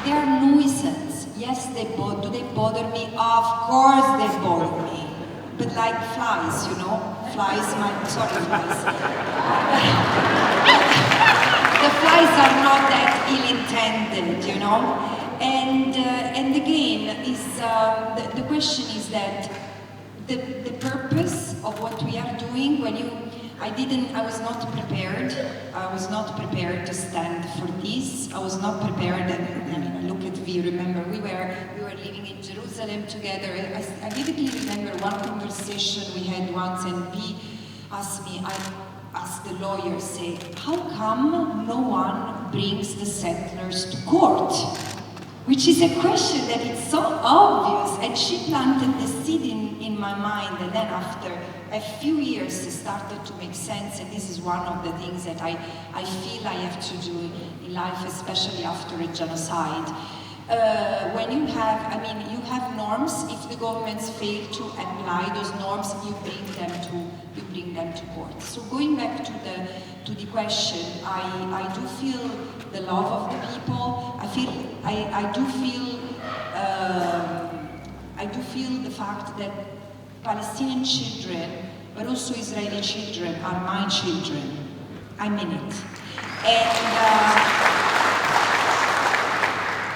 they are nuisance. Yes, do they bother me? Of course they bother me. But like flies, you know? Flies. The flies are not that ill-intended, you know? And again, the question is that the purpose of what we are doing, I was not prepared. I was not prepared to stand for this. I was not prepared, and look at me, remember, we were living in Jerusalem together. I vividly remember one conversation we had once, and I asked the lawyer, say, how come no one brings the settlers to court? Which is a question that is so obvious, and she planted the seed in my mind, and then after a few years it started to make sense, and this is one of the things that I feel I have to do in life, especially after a genocide. When you have norms. If the governments fail to apply those norms, you bring them to court. So going back to the question, I do feel the love of the people. I do feel the fact that Palestinian children, but also Israeli children, are my children. I mean it. And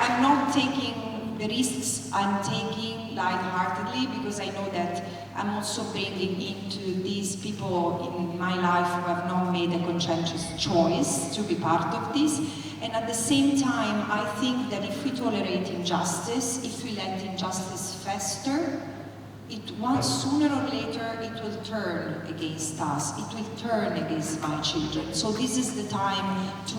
I'm not taking the risks I'm taking lightheartedly, because I know that I'm also bringing into these people in my life who have not made a conscientious choice to be part of this. And at the same time, I think that if we tolerate injustice, if we let injustice fester, sooner or later it will turn against us, it will turn against my children. So this is the time to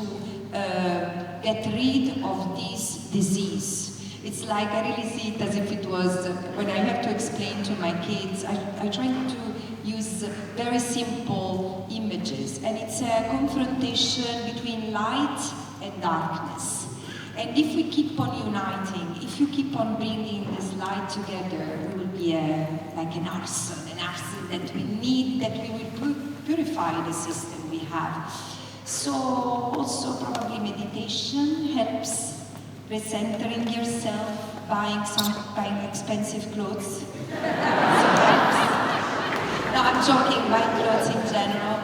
get rid of this disease. It's like, I really see it as if it was, when I have to explain to my kids, I try to use very simple images, and it's a confrontation between light and darkness. And if we keep on uniting, if you keep on bringing this light together, we will be like an arson that we need, that we will purify the system we have. So also probably meditation helps, recentering yourself, buying expensive clothes. No, I'm joking, buying clothes in general.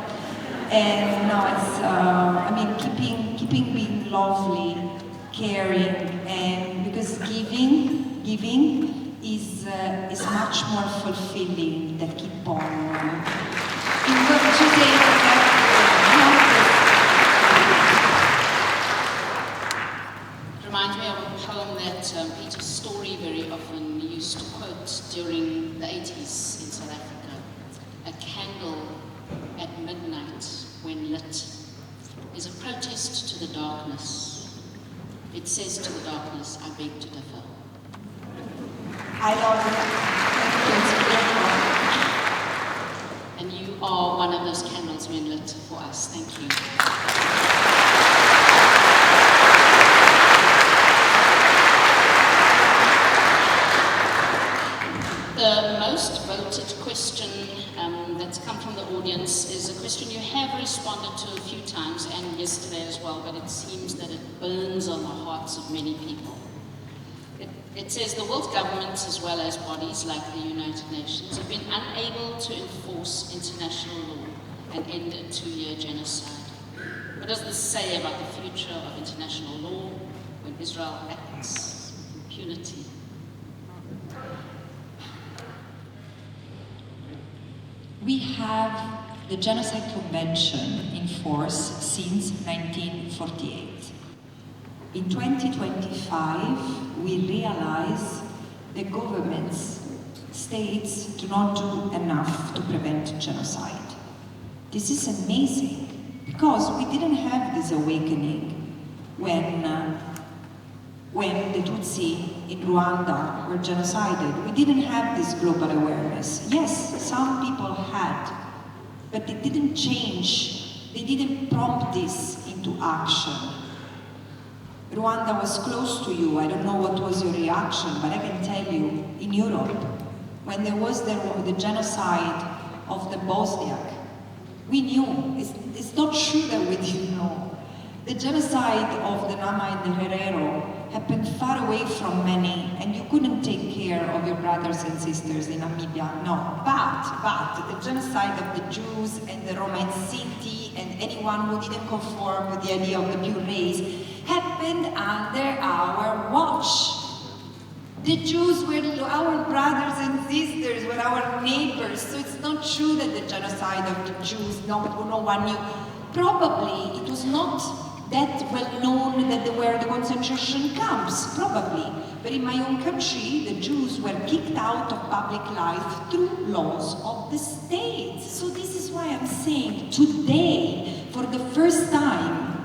And no, it's, keeping being lovely, caring, and because giving is much more fulfilling than keep on. Reminds me of a poem that Peter Story very often used to quote during the 80s in South Africa. A candle at midnight, when lit, is a protest to the darkness. It says to the darkness, I beg to differ. I love it. And you are one of those candles when lit for us. Thank you. The most voted question that's come from the audience is a question you have responded to a few times, and yesterday as well, but it seems that it burns on the hearts of many people. It says the world governments, as well as bodies like the United Nations, have been unable to enforce international law and end a 2-year genocide. What does this say about the future of international law when Israel acts with impunity? We have the Genocide Convention in force since 1948. In 2025, we realize the governments, states do not do enough to prevent genocide. This is amazing, because we didn't have this awakening when the Tutsi in Rwanda were genocided. We didn't have this global awareness. Yes, some people had, but it didn't change. They didn't prompt this into action. Rwanda was close to you. I don't know what was your reaction, but I can tell you, in Europe, when there was the genocide of the Bosniak, we knew. It's not true that we didn't know. The genocide of the Nama and the Herero happened far away from many, and you couldn't take care of your brothers and sisters in Namibia, no. But the genocide of the Jews and the Roma and Sinti and anyone who didn't conform with the idea of the pure race happened under our watch. The Jews were our brothers and sisters, were our neighbors, so it's not true that the genocide of the Jews, no one knew. Probably it was not that well known that there were the concentration camps, probably. But in my own country, the Jews were kicked out of public life through laws of the state. So this is why I'm saying today, for the first time,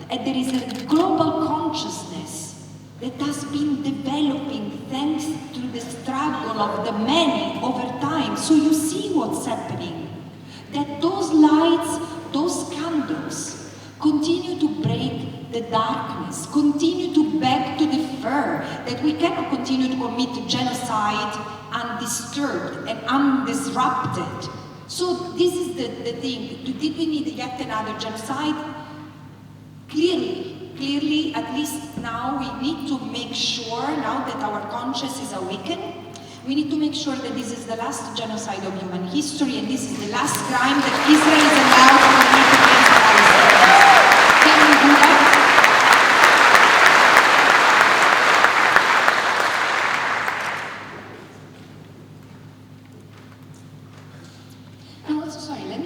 there is a global consciousness that has been developing thanks to the struggle of the many over time. So you see what's happening. That those lights, those candles, continue to break the darkness, continue to beg to defer, that we cannot continue to commit genocide undisturbed and undisrupted. So this is the thing. Did we need yet another genocide? Clearly, at least now we need to make sure, now that our conscience is awakened, we need to make sure that this is the last genocide of human history and this is the last crime that Israel is allowed to commit against Palestinians. Can we do that? No, sorry, let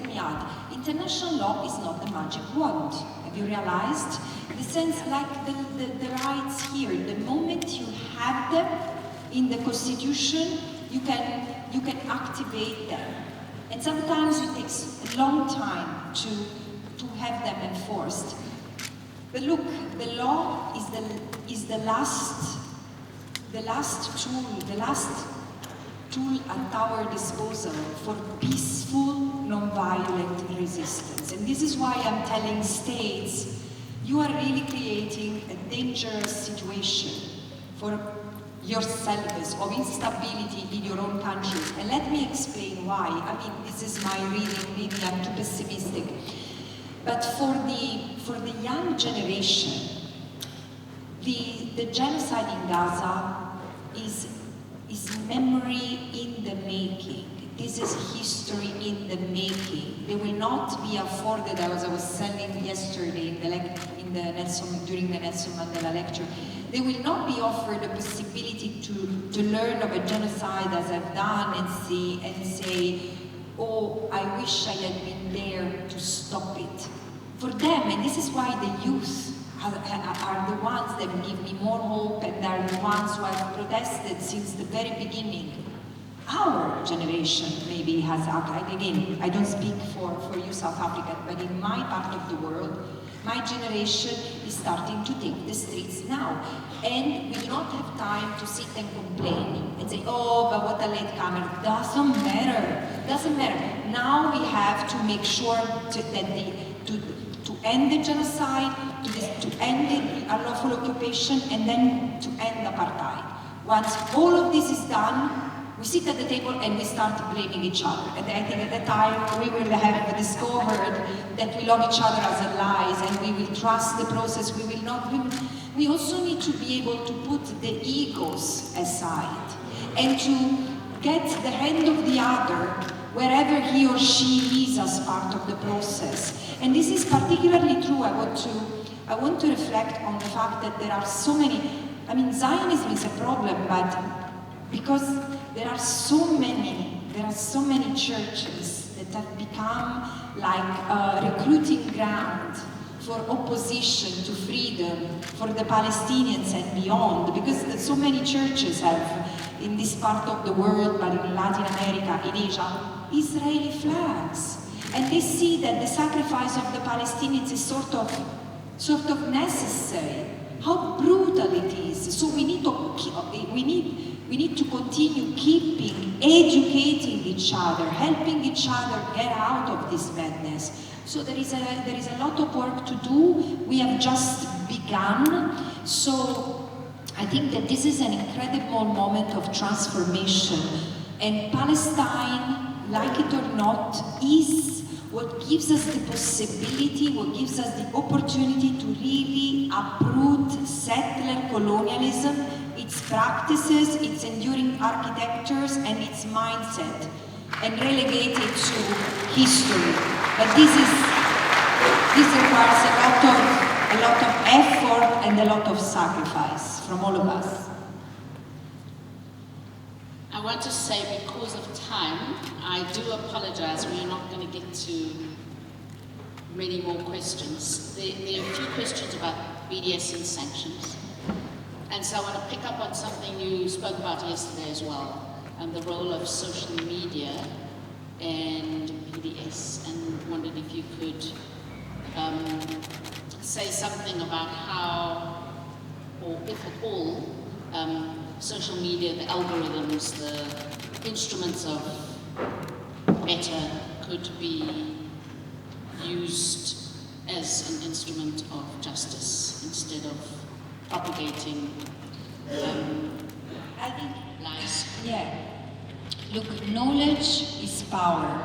me add. International law is not the magic wand. Have you realized? The sense, like the rights here, the moment you have them in the Constitution, you can activate them. And sometimes it takes a long time to have them enforced. But look, the law is the last tool at our disposal for peaceful, non-violent resistance. And this is why I'm telling states, you are really creating a dangerous situation for yourselves of instability in your own country. And let me explain why. I mean, this is my reading, maybe I'm too pessimistic. But for the young generation, the genocide in Gaza is memory in the making. This is history in the making. They will not be afforded, as I was saying yesterday during the Nelson Mandela lecture, they will not be offered the possibility to learn of a genocide as I've done and say, oh, I wish I had been there to stop it. For them, and this is why the youth are the ones that give me more hope and are the ones who have protested since the very beginning. Our generation maybe has, again, I don't speak for you South African, but in my part of the world, my generation is starting to take the streets now. And we do not have time to sit and complain and say, oh, but what a latecomer. Doesn't matter. Now we have to make sure to end the genocide, to end the unlawful occupation, and then to end apartheid. Once all of this is done, we sit at the table and we start blaming each other. And I think at that time we will have discovered that we love each other as allies and we will trust the process. We also need to be able to put the egos aside and to get the hand of the other wherever he or she is as part of the process. And this is particularly true. I want to reflect on the fact that there are so many, Zionism is a problem, but because there are so many churches that have become like a recruiting ground for opposition to freedom for the Palestinians and beyond, because so many churches have in this part of the world, but in Latin America, in Asia, Israeli flags. And they see that the sacrifice of the Palestinians is sort of necessary. How brutal it is. So we need to continue keeping, educating each other, helping each other get out of this madness. So there is a lot of work to do. We have just begun. So I think that this is an incredible moment of transformation. And Palestine, like it or not, is what gives us the possibility, what gives us the opportunity to really uproot settler colonialism, its practices, its enduring architectures, and its mindset, and relegate it to history. But this requires a lot of effort and a lot of sacrifice from all of us. I want to say, because of time, I do apologize. We are not going to get to many more questions. There are a few questions about BDS and sanctions. And so I want to pick up on something you spoke about yesterday as well, the role of social media and BDS, and wondered if you could say something about how, or if at all, social media, the algorithms, the instruments of Meta could be used as an instrument of justice instead of propagating I think, lies. yeah. Look, knowledge is power.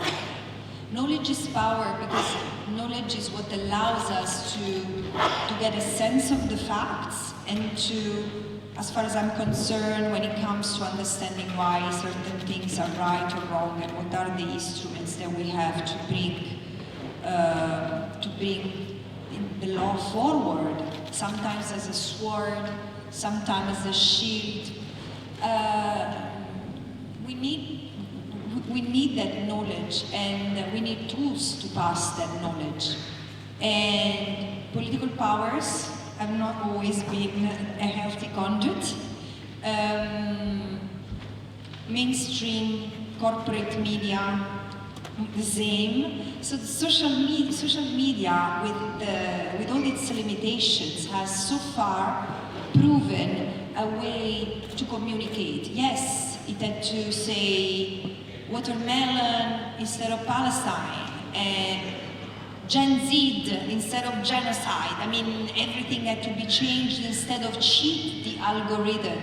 Knowledge is power because knowledge is what allows us to get a sense of the facts and to, as far as I'm concerned, when it comes to understanding why certain things are right or wrong and what are the instruments that we have to bring the law forward, sometimes as a sword, sometimes as a shield. We need that knowledge, and we need tools to pass that knowledge. And political powers have not always been a healthy conduit. Mainstream corporate media, the same. So the social media with all its limitations has so far proven a way to communicate. Yes, it had to say watermelon instead of Palestine, and Gen Z instead of genocide. I mean, everything had to be changed instead of cheat the algorithm.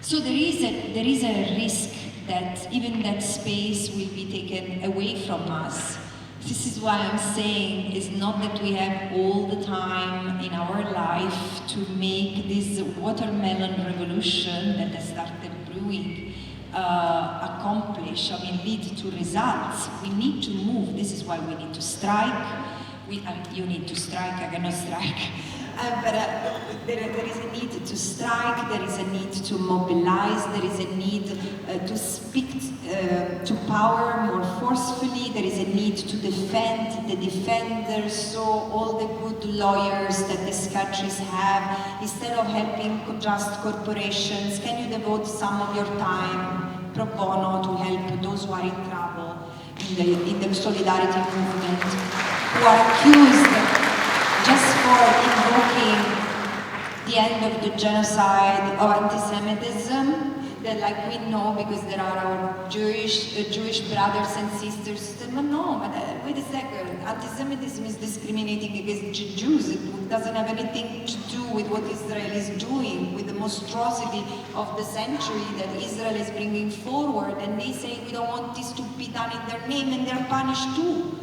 So there is a risk that even that space will be taken away from us. This is why I'm saying it's not that we have all the time in our life to make this watermelon revolution that has started brewing accomplish, lead to results. We need to move. This is why we need to strike. You need to strike, I cannot strike. But there is a need to strike, there is a need to mobilize, there is a need to speak to power more forcefully, there is a need to defend the defenders, so all the good lawyers that these countries have, instead of helping just corporations, can you devote some of your time pro bono to help those who are in trouble in the solidarity movement, who are accused just for invoking the end of the genocide of anti-Semitism, that like we know because there are our Jewish brothers and sisters, but no, but wait a second, anti-Semitism is discriminating against Jews. It doesn't have anything to do with what Israel is doing, with the monstrosity of the century that Israel is bringing forward, and they say we don't want this to be done in their name, and they're punished too.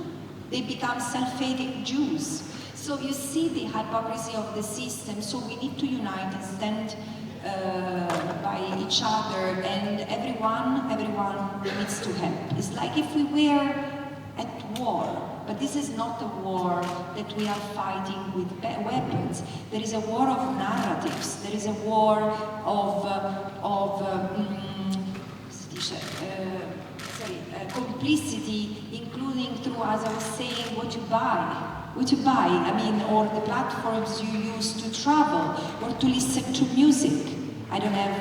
They become self-hating Jews. So you see the hypocrisy of the system, so we need to unite and stand by each other, and everyone needs to help. It's like if we were at war, but this is not a war that we are fighting with weapons. There is a war of narratives, there is a war of complicity, including through, as I was saying, what you buy, or the platforms you use to travel or to listen to music. I don't have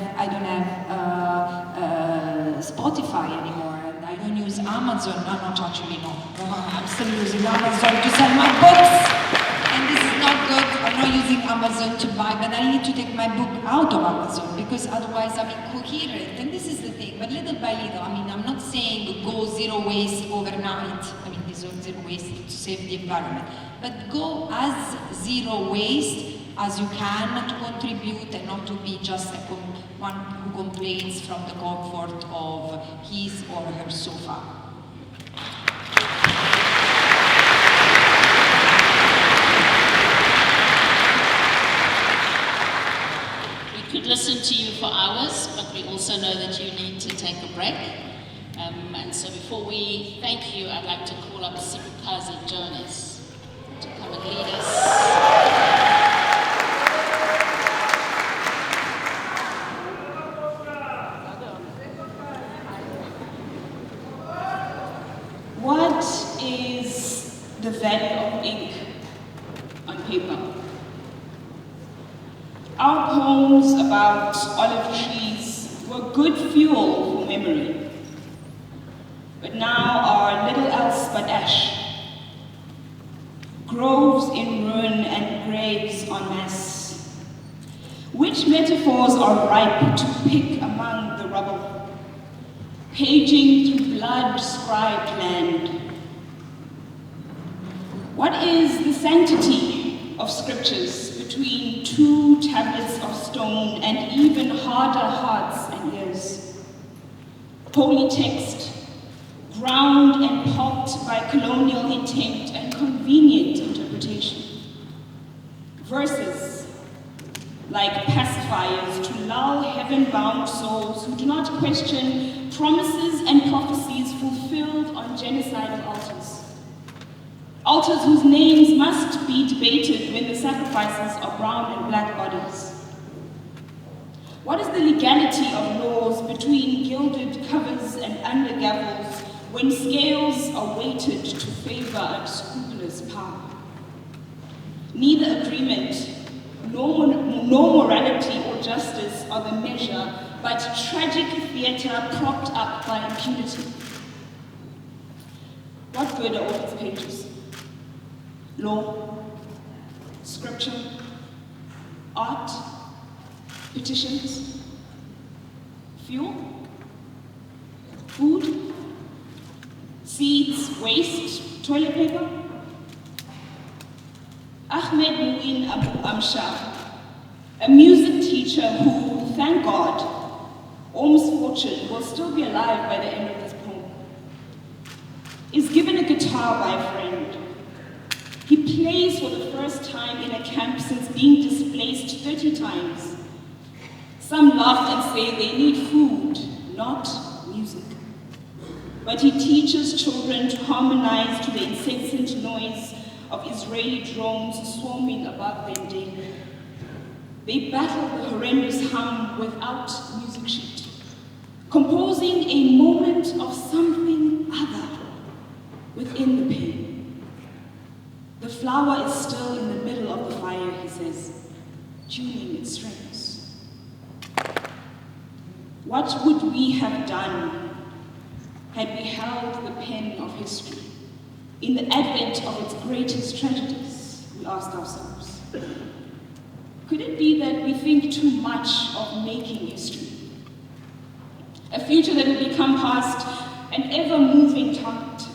Spotify anymore, and I don't use Amazon. No, not actually, no. I'm still using Amazon to sell my books, and this is not good. I'm not using Amazon to buy, but I need to take my book out of Amazon because otherwise I'm incoherent. And this is the thing. But little by little, I'm not saying go zero waste overnight. Zero waste to save the environment, but go as zero waste as you can to contribute and not to be just one who complains from the comfort of his or her sofa. I'd like to call up Sipikazi Jonas to come and lead us. What is the value of ink on paper? Our poems about olive trees were good fuel for memory, but now are little else but ash. Groves in ruin and graves en masse. Which metaphors are ripe to pick among the rubble? Paging through blood-scribed land. What is the sanctity of scriptures between two tablets of stone and even harder hearts and ears? Holy text, ground and pulped by colonial intent and convenient interpretation. Verses like pacifiers to lull heaven-bound souls who do not question promises and prophecies fulfilled on genocidal altars. Altars whose names must be debated when the sacrifices are brown and black bodies. What is the legality of laws between gilded covers and under gavels when scales are weighted to favor unscrupulous power? Neither agreement nor morality or justice are the measure, but tragic theater propped up by impunity. What good are all these pages? Law, scripture, art, petitions, fuel, food, seeds, waste, toilet paper? Ahmed Muin Abu Amshar, a music teacher who, thank God, or misfortune, will still be alive by the end of this poem, is given a guitar by a friend. He plays for the first time in a camp since being displaced 30 times. Some laugh and say they need food, not music. But he teaches children to harmonize to the incessant noise of Israeli drones swarming above them daily. They battle the horrendous hum without music sheet, composing a moment of something other within the pain. The flower is still in the middle of the fire, he says, tuning its strings. What would we have done had we held the pen of history in the advent of its greatest tragedies, we asked ourselves? Could it be that we think too much of making history? A future that will become past an ever-moving target.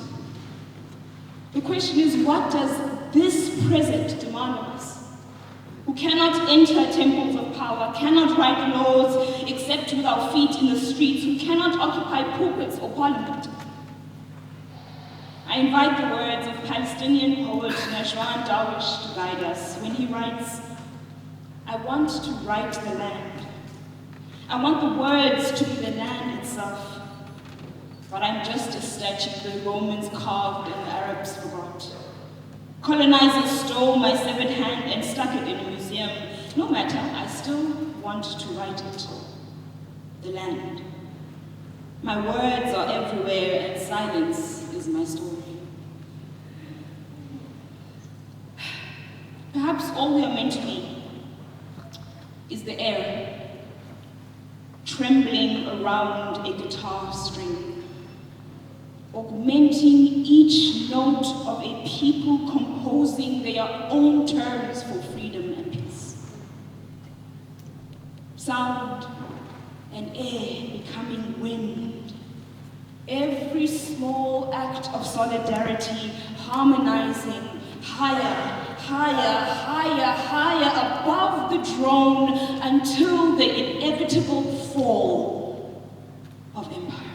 The question is, what does this present demand of us, who cannot enter temples of power, cannot write laws except with our feet in the streets, who cannot occupy pulpits or parliament? I invite the words of Palestinian poet Najwan Darwish to guide us when he writes, I want to write the land. I want the words to be the land itself. But I'm just a statue the Romans carved and the Arabs forgot. Colonizers stole my severed hand and stuck it in a museum. No matter, I still want to write it. The land. My words are everywhere and silence is my story. Perhaps all we are meant to be is the air, trembling around a guitar string, augmenting each note of a people composing their own terms for freedom and peace. Sound and air becoming wind. Every small act of solidarity harmonizing higher, higher, higher, higher above the drone until the inevitable fall of empire.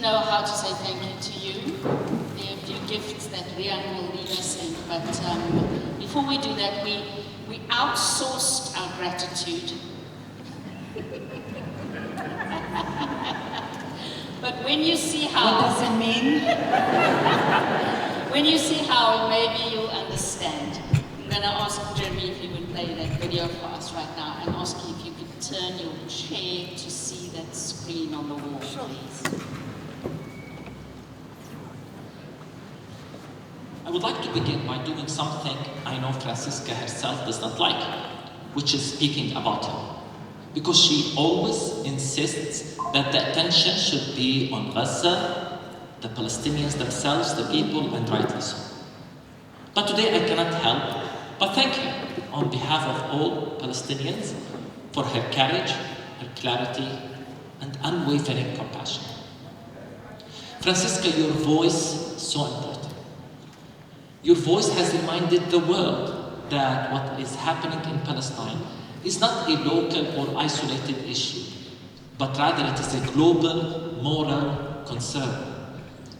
know how to say thank you to you. There are a few gifts that Rian will lead us in, but before we do that, we outsourced our gratitude. But when you see how... What does it mean? When you see how, maybe you'll understand. I'm going to ask Jeremy if he would play that video for us right now, and ask you if you could turn your chair to see that screen on the wall, please. I would like to begin by doing something I know Francesca herself does not like, which is speaking about her. Because she always insists that the attention should be on Gaza, the Palestinians themselves, the people, and rightly so. But today I cannot help but thank her on behalf of all Palestinians for her courage, her clarity, and unwavering compassion. Francesca, your voice is so important. Your voice has reminded the world that what is happening in Palestine is not a local or isolated issue, but rather it is a global moral concern.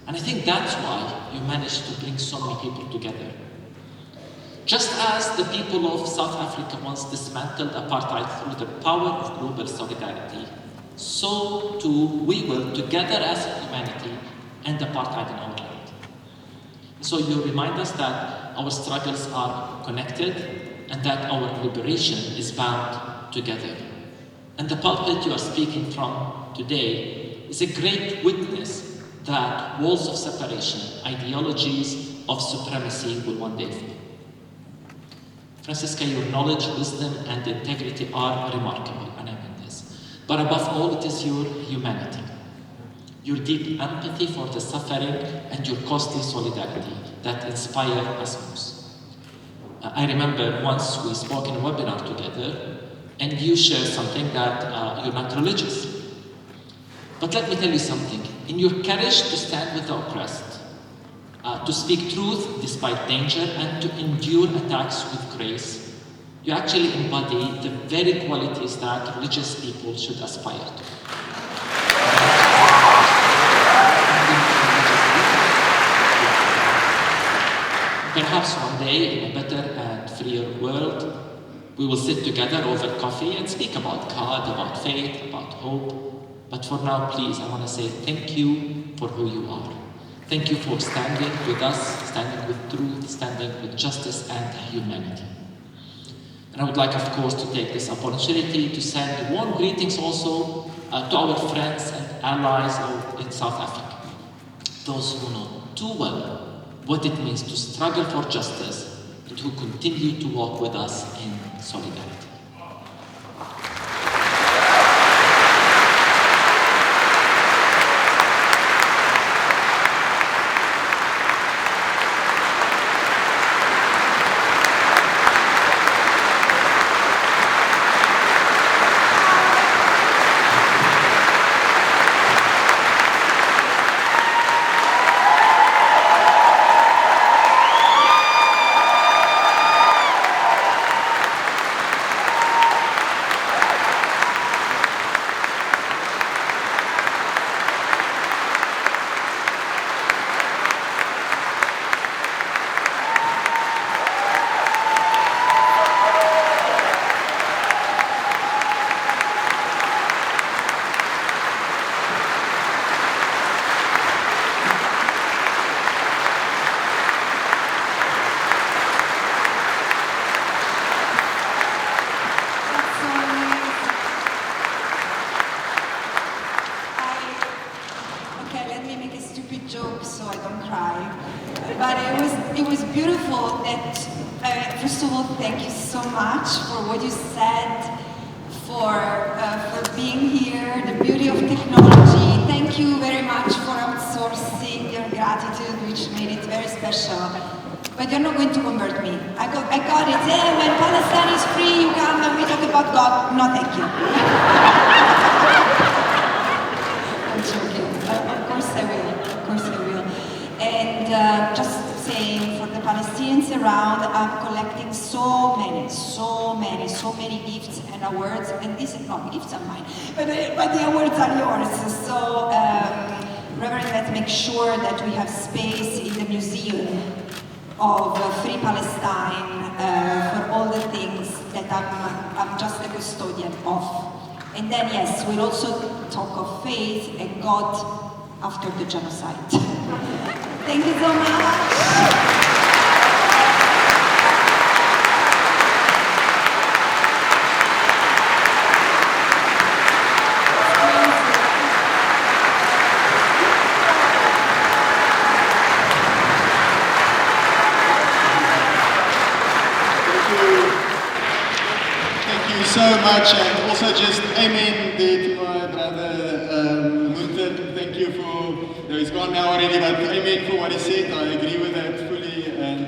And I think that's why you managed to bring so many people together. Just as the people of South Africa once dismantled apartheid through the power of global solidarity, so too we will, together as humanity, end apartheid in our land. So you remind us that our struggles are connected and that our liberation is bound together. And the pulpit you are speaking from today is a great witness that walls of separation, ideologies of supremacy will one day fall. Francesca, your knowledge, wisdom, and integrity are remarkable, and I mean this. But above all, it is your humanity, your deep empathy for the suffering, and your costly solidarity that inspire us most. I remember once we spoke in a webinar together, and you shared something that you're not religious. But let me tell you something. In your courage to stand with the oppressed, to speak truth despite danger, and to endure attacks with grace, you actually embody the very qualities that religious people should aspire to. Perhaps one day, in a better and freer world, we will sit together over coffee and speak about God, about faith, about hope. But for now, please, I want to say thank you for who you are. Thank you for standing with us, standing with truth, standing with justice and humanity. And I would like, of course, to take this opportunity to send warm greetings also to our friends and allies in South Africa. Those who know too well what it means to struggle for justice and who continue to walk with us in solidarity. But you're not going to convert me. I got it. Hey, when Palestine is free, you come and we talk about God. No, thank you. I'm joking. Of course I will. Of course I will. And just saying, for the Palestinians around, I'm collecting so many gifts and awards. And these, no, gifts are mine, but the awards are yours. So Reverend, let's make sure that we have space in the museum of Free Palestine for all the things that I'm just a custodian of. And then, yes, we'll also talk of faith and God after the genocide. Thank you so much. So much, and also just amen there to my brother Munter. Thank you for, he's gone now already, but amen for what he said. I agree with that fully, and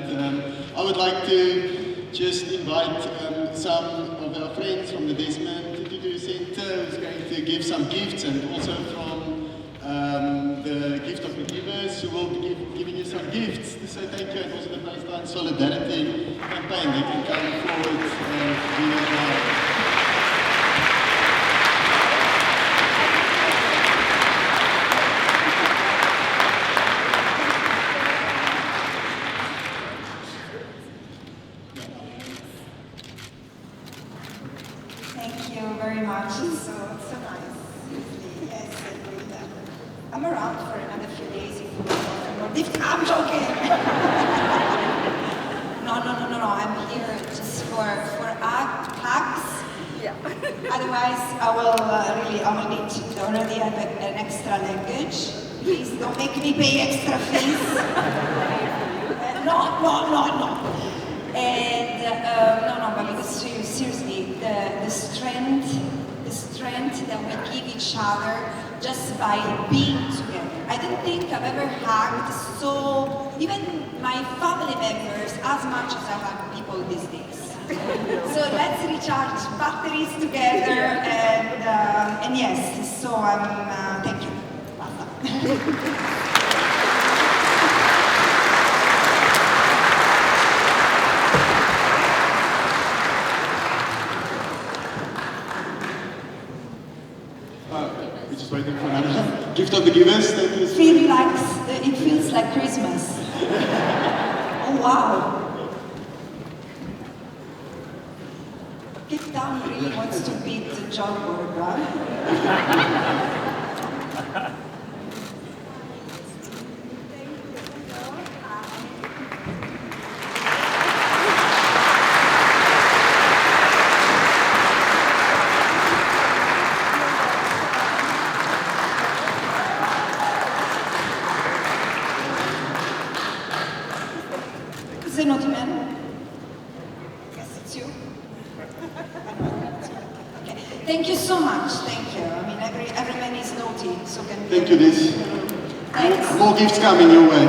I would like to just invite some of our friends from the Desmond Tutu Center who's going to give some gifts, and also from the Gift of the Givers who will be giving you some gifts to say thank you, and also the Palestine Solidarity Campaign. They can come forward and do that now. I'm around for another few days if you want more gifts. I'm joking! No, I'm here just for hugs. Yeah. Otherwise, I will need, already have an extra luggage. Please don't make me pay extra fees. No. And, but because seriously, the strength that we give each other just by being together. I don't think I've ever hugged even my family members, as much as I hug people these days. So let's recharge batteries together, and yes, so thank you. Basta. We're just waiting for another gift of the givers. It feels like Christmas. Oh wow! Cape Town really wants to beat Joburg, right? Thank you so much. Thank you. I mean, every man is naughty, so can we... Thank you, Liz. Thanks. More gifts coming your way.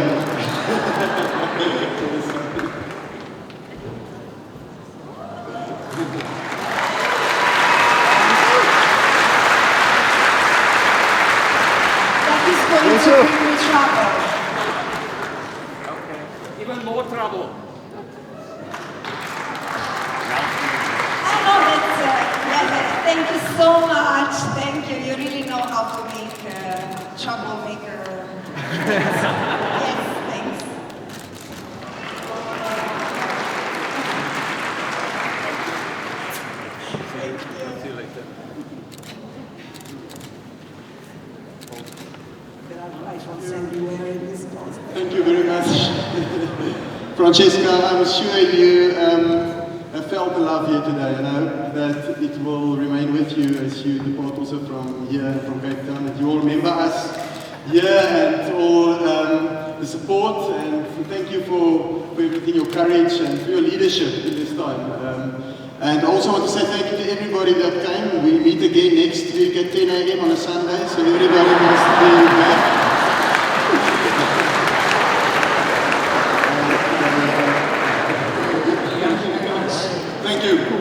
That is going to bring me trouble. Okay. Even more trouble. Thank you so much. Thank you. You really know how to make a troublemaker. Yes, thanks. Thank you. See you later. Thank you very much. Francesca, I'm sure you have felt the love here today, and I hope that it will remain with you as you depart also from here, from Cape Town, that you all remember us here and all the support, and thank you for everything, your courage and for your leadership in this time. And I also want to say thank you to everybody that came. We meet again next week at 10 a.m. on a Sunday, so everybody wants to be back. Thank you.